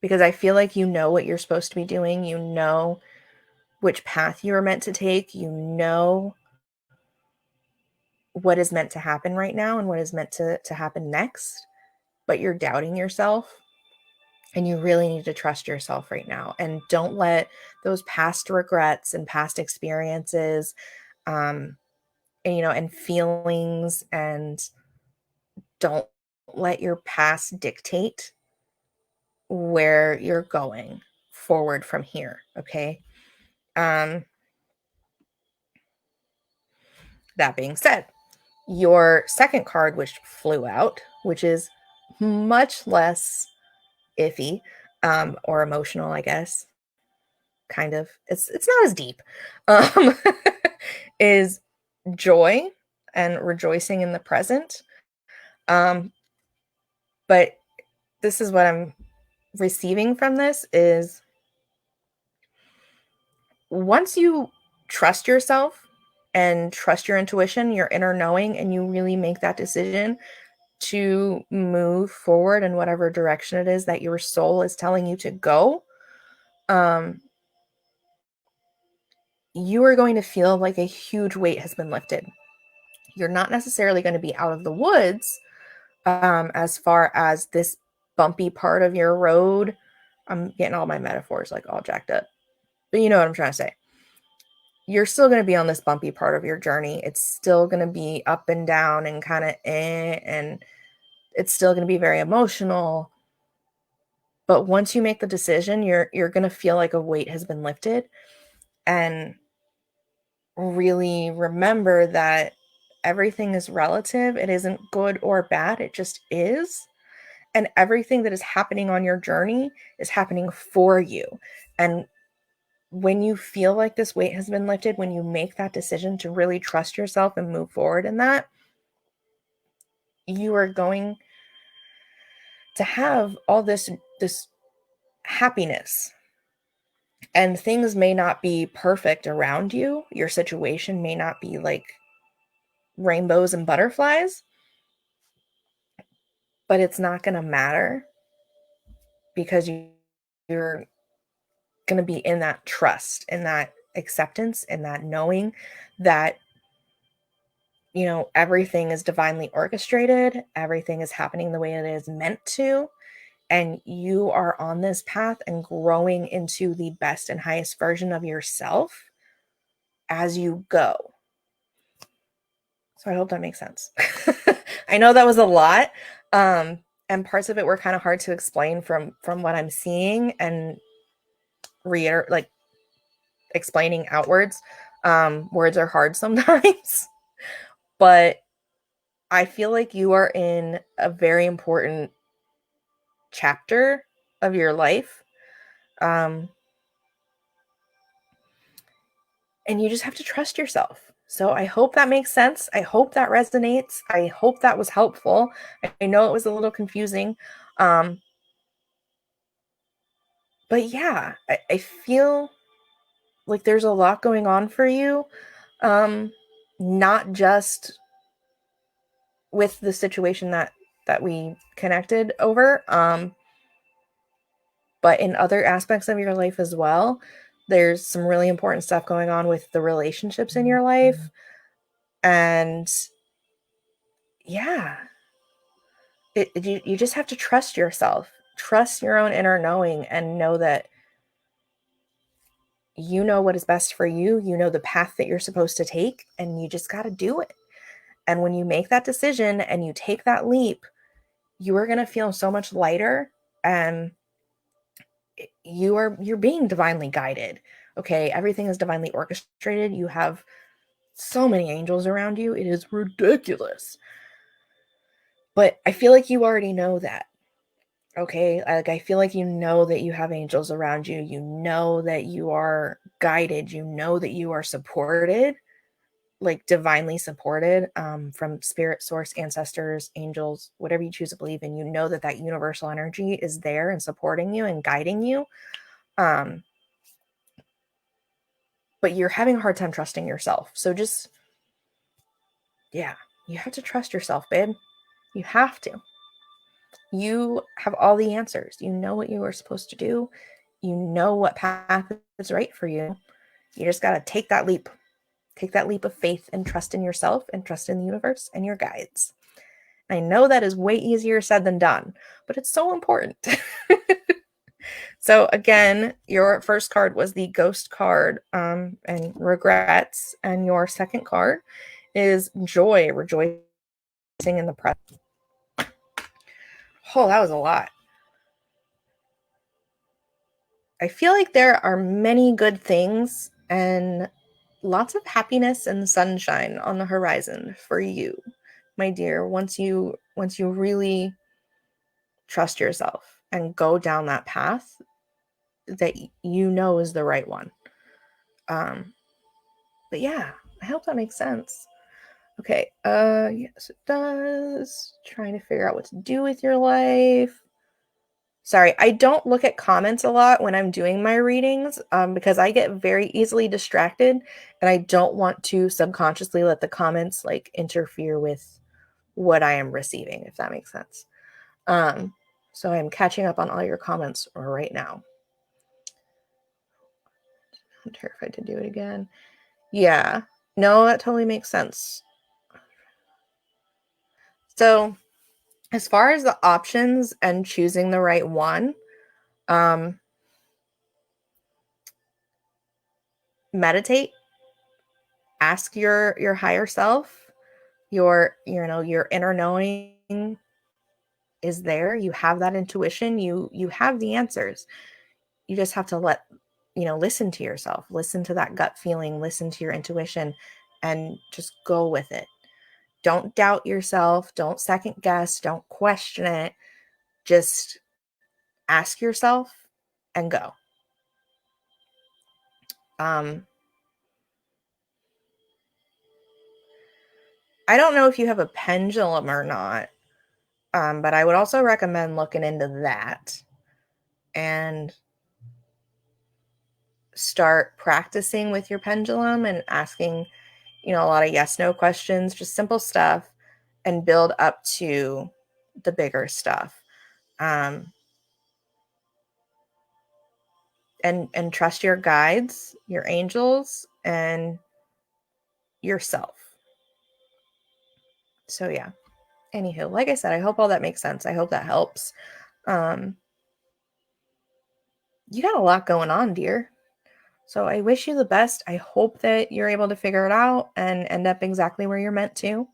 because I feel like you know what you're supposed to be doing. You know which path you are meant to take. You know what is meant to happen right now and what is meant to happen next, but you're doubting yourself. And you really need to trust yourself right now. And don't let those past regrets and past experiences, um, and feelings, and don't let your past dictate where you're going forward from here. Okay. Um, that being said, your second card, which flew out, which is much less iffy, or emotional, I guess. Kind of. It's not as deep. Um, is joy and rejoicing in the present. Um, but this is what I'm receiving from this is once you trust yourself and trust your intuition, your inner knowing, and you really make that decision to move forward in whatever direction it is that your soul is telling you to go, um, you are going to feel like a huge weight has been lifted. You're not necessarily going to be out of the woods, as far as this bumpy part of your road. I'm getting all my metaphors like all jacked up, but you know what I'm trying to say. You're still going to be on this bumpy part of your journey. It's still going to be up and down and kind of and it's still going to be very emotional. But once you make the decision, you're going to feel like a weight has been lifted, and really remember that everything is relative. It isn't good or bad. It just is. And everything that is happening on your journey is happening for you. And when you feel like this weight has been lifted, when you make that decision to really trust yourself and move forward in that, you are going to have all this happiness. And things may not be perfect around you. Your situation may not be like rainbows and butterflies, but it's not going to matter because you're going to be in that trust, in that acceptance, in that knowing that, you know, everything is divinely orchestrated, everything is happening the way it is meant to, and you are on this path and growing into the best and highest version of yourself as you go. So I hope that makes sense. I know that was a lot. And parts of it were kind of hard to explain from what I'm seeing and like explaining outwards. Words are hard sometimes, but I feel like you are in a very important chapter of your life. And you just have to trust yourself. So I hope that makes sense. I hope that resonates. I hope that was helpful. I know it was a little confusing. But yeah, I feel like there's a lot going on for you. Not just with the situation that we connected over, but in other aspects of your life as well. There's some really important stuff going on with the relationships in your life. And yeah, you just have to trust yourself, trust your own inner knowing, and know that you know what is best for you. You know the path that you're supposed to take, and you just got to do it. And when you make that decision and you take that leap, you are going to feel so much lighter, and you're being divinely guided. Okay, everything is divinely orchestrated. You have so many angels around you. It is ridiculous. But I feel like you already know that. Okay, like I feel like you know that you have angels around you. You know that you are guided. You know that you are supported, like divinely supported, from spirit, source, ancestors, angels, whatever you choose to believe in. You know that that universal energy is there and supporting you and guiding you. But you're having a hard time trusting yourself. So just, yeah, you have to trust yourself, babe. You have to. You have all the answers. You know what you are supposed to do. You know what path is right for you. You just got to take that leap. Take that leap of faith and trust in yourself and trust in the universe and your guides. I know that is way easier said than done, but it's so important. So again, your first card was the Ghost card, and regrets, and your second card is joy, rejoicing in the present. Oh, that was a lot. I feel like there are many good things and lots of happiness and sunshine on the horizon for you, my dear, once you really trust yourself and go down that path that you know is the right one. But yeah, I hope that makes sense. Okay, yes it does. Trying to figure out what to do with your life. Sorry, I don't look at comments a lot when I'm doing my readings, because I get very easily distracted, and I don't want to subconsciously let the comments like interfere with what I am receiving, if that makes sense. So I'm catching up on all your comments right now. I'm terrified to do it again. Yeah, no, that totally makes sense. So as far as the options and choosing the right one, meditate, ask your higher self, your inner knowing is there. You have that intuition, you have the answers. You just have to listen to yourself, listen to that gut feeling, listen to your intuition, and just go with it. Don't doubt yourself, don't second guess, don't question it. Just ask yourself and go. I don't know if you have a pendulum or not, but I would also recommend looking into that and start practicing with your pendulum and asking, a lot of yes, no questions, just simple stuff, and build up to the bigger stuff. and trust your guides, your angels, and yourself. So yeah. Anywho, like I said, I hope all that makes sense. I hope that helps. You got a lot going on, dear. So I wish you the best. I hope that you're able to figure it out and end up exactly where you're meant to.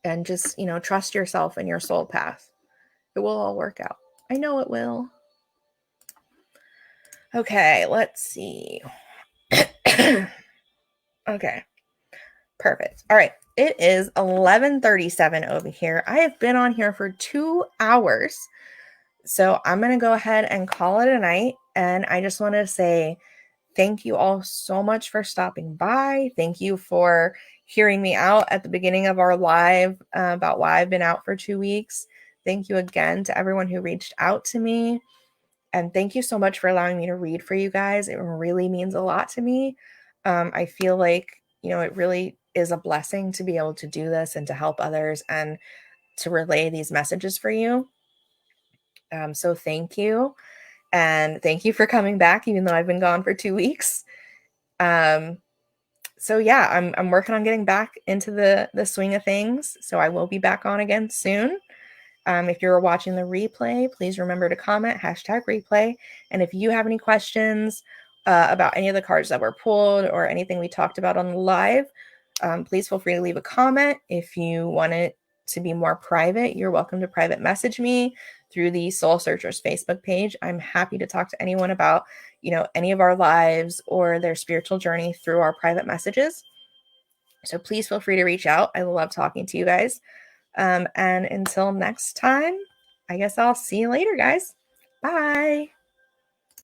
And just, trust yourself and your soul path. It will all work out. I know it will. Okay, let's see. Okay, perfect. All right, it is 11:37 over here. I have been on here for 2 hours. So I'm going to go ahead and call it a night. And I just want to say thank you all so much for stopping by. Thank you for hearing me out at the beginning of our live about why I've been out for 2 weeks. Thank you again to everyone who reached out to me. And thank you so much for allowing me to read for you guys. It really means a lot to me. I feel like, it really is a blessing to be able to do this and to help others and to relay these messages for you. So thank you. And thank you for coming back, even though I've been gone for 2 weeks. So yeah, I'm working on getting back into the swing of things. So I will be back on again soon. If you're watching the replay, please remember to comment #replay. And if you have any questions about any of the cards that were pulled or anything we talked about on the live, please feel free to leave a comment. If you want it to be more private, you're welcome to private message me through the Soul Searchers Facebook page. I'm happy to talk to anyone about, any of our lives or their spiritual journey through our private messages. So please feel free to reach out. I love talking to you guys. And until next time, I guess I'll see you later, guys. Bye.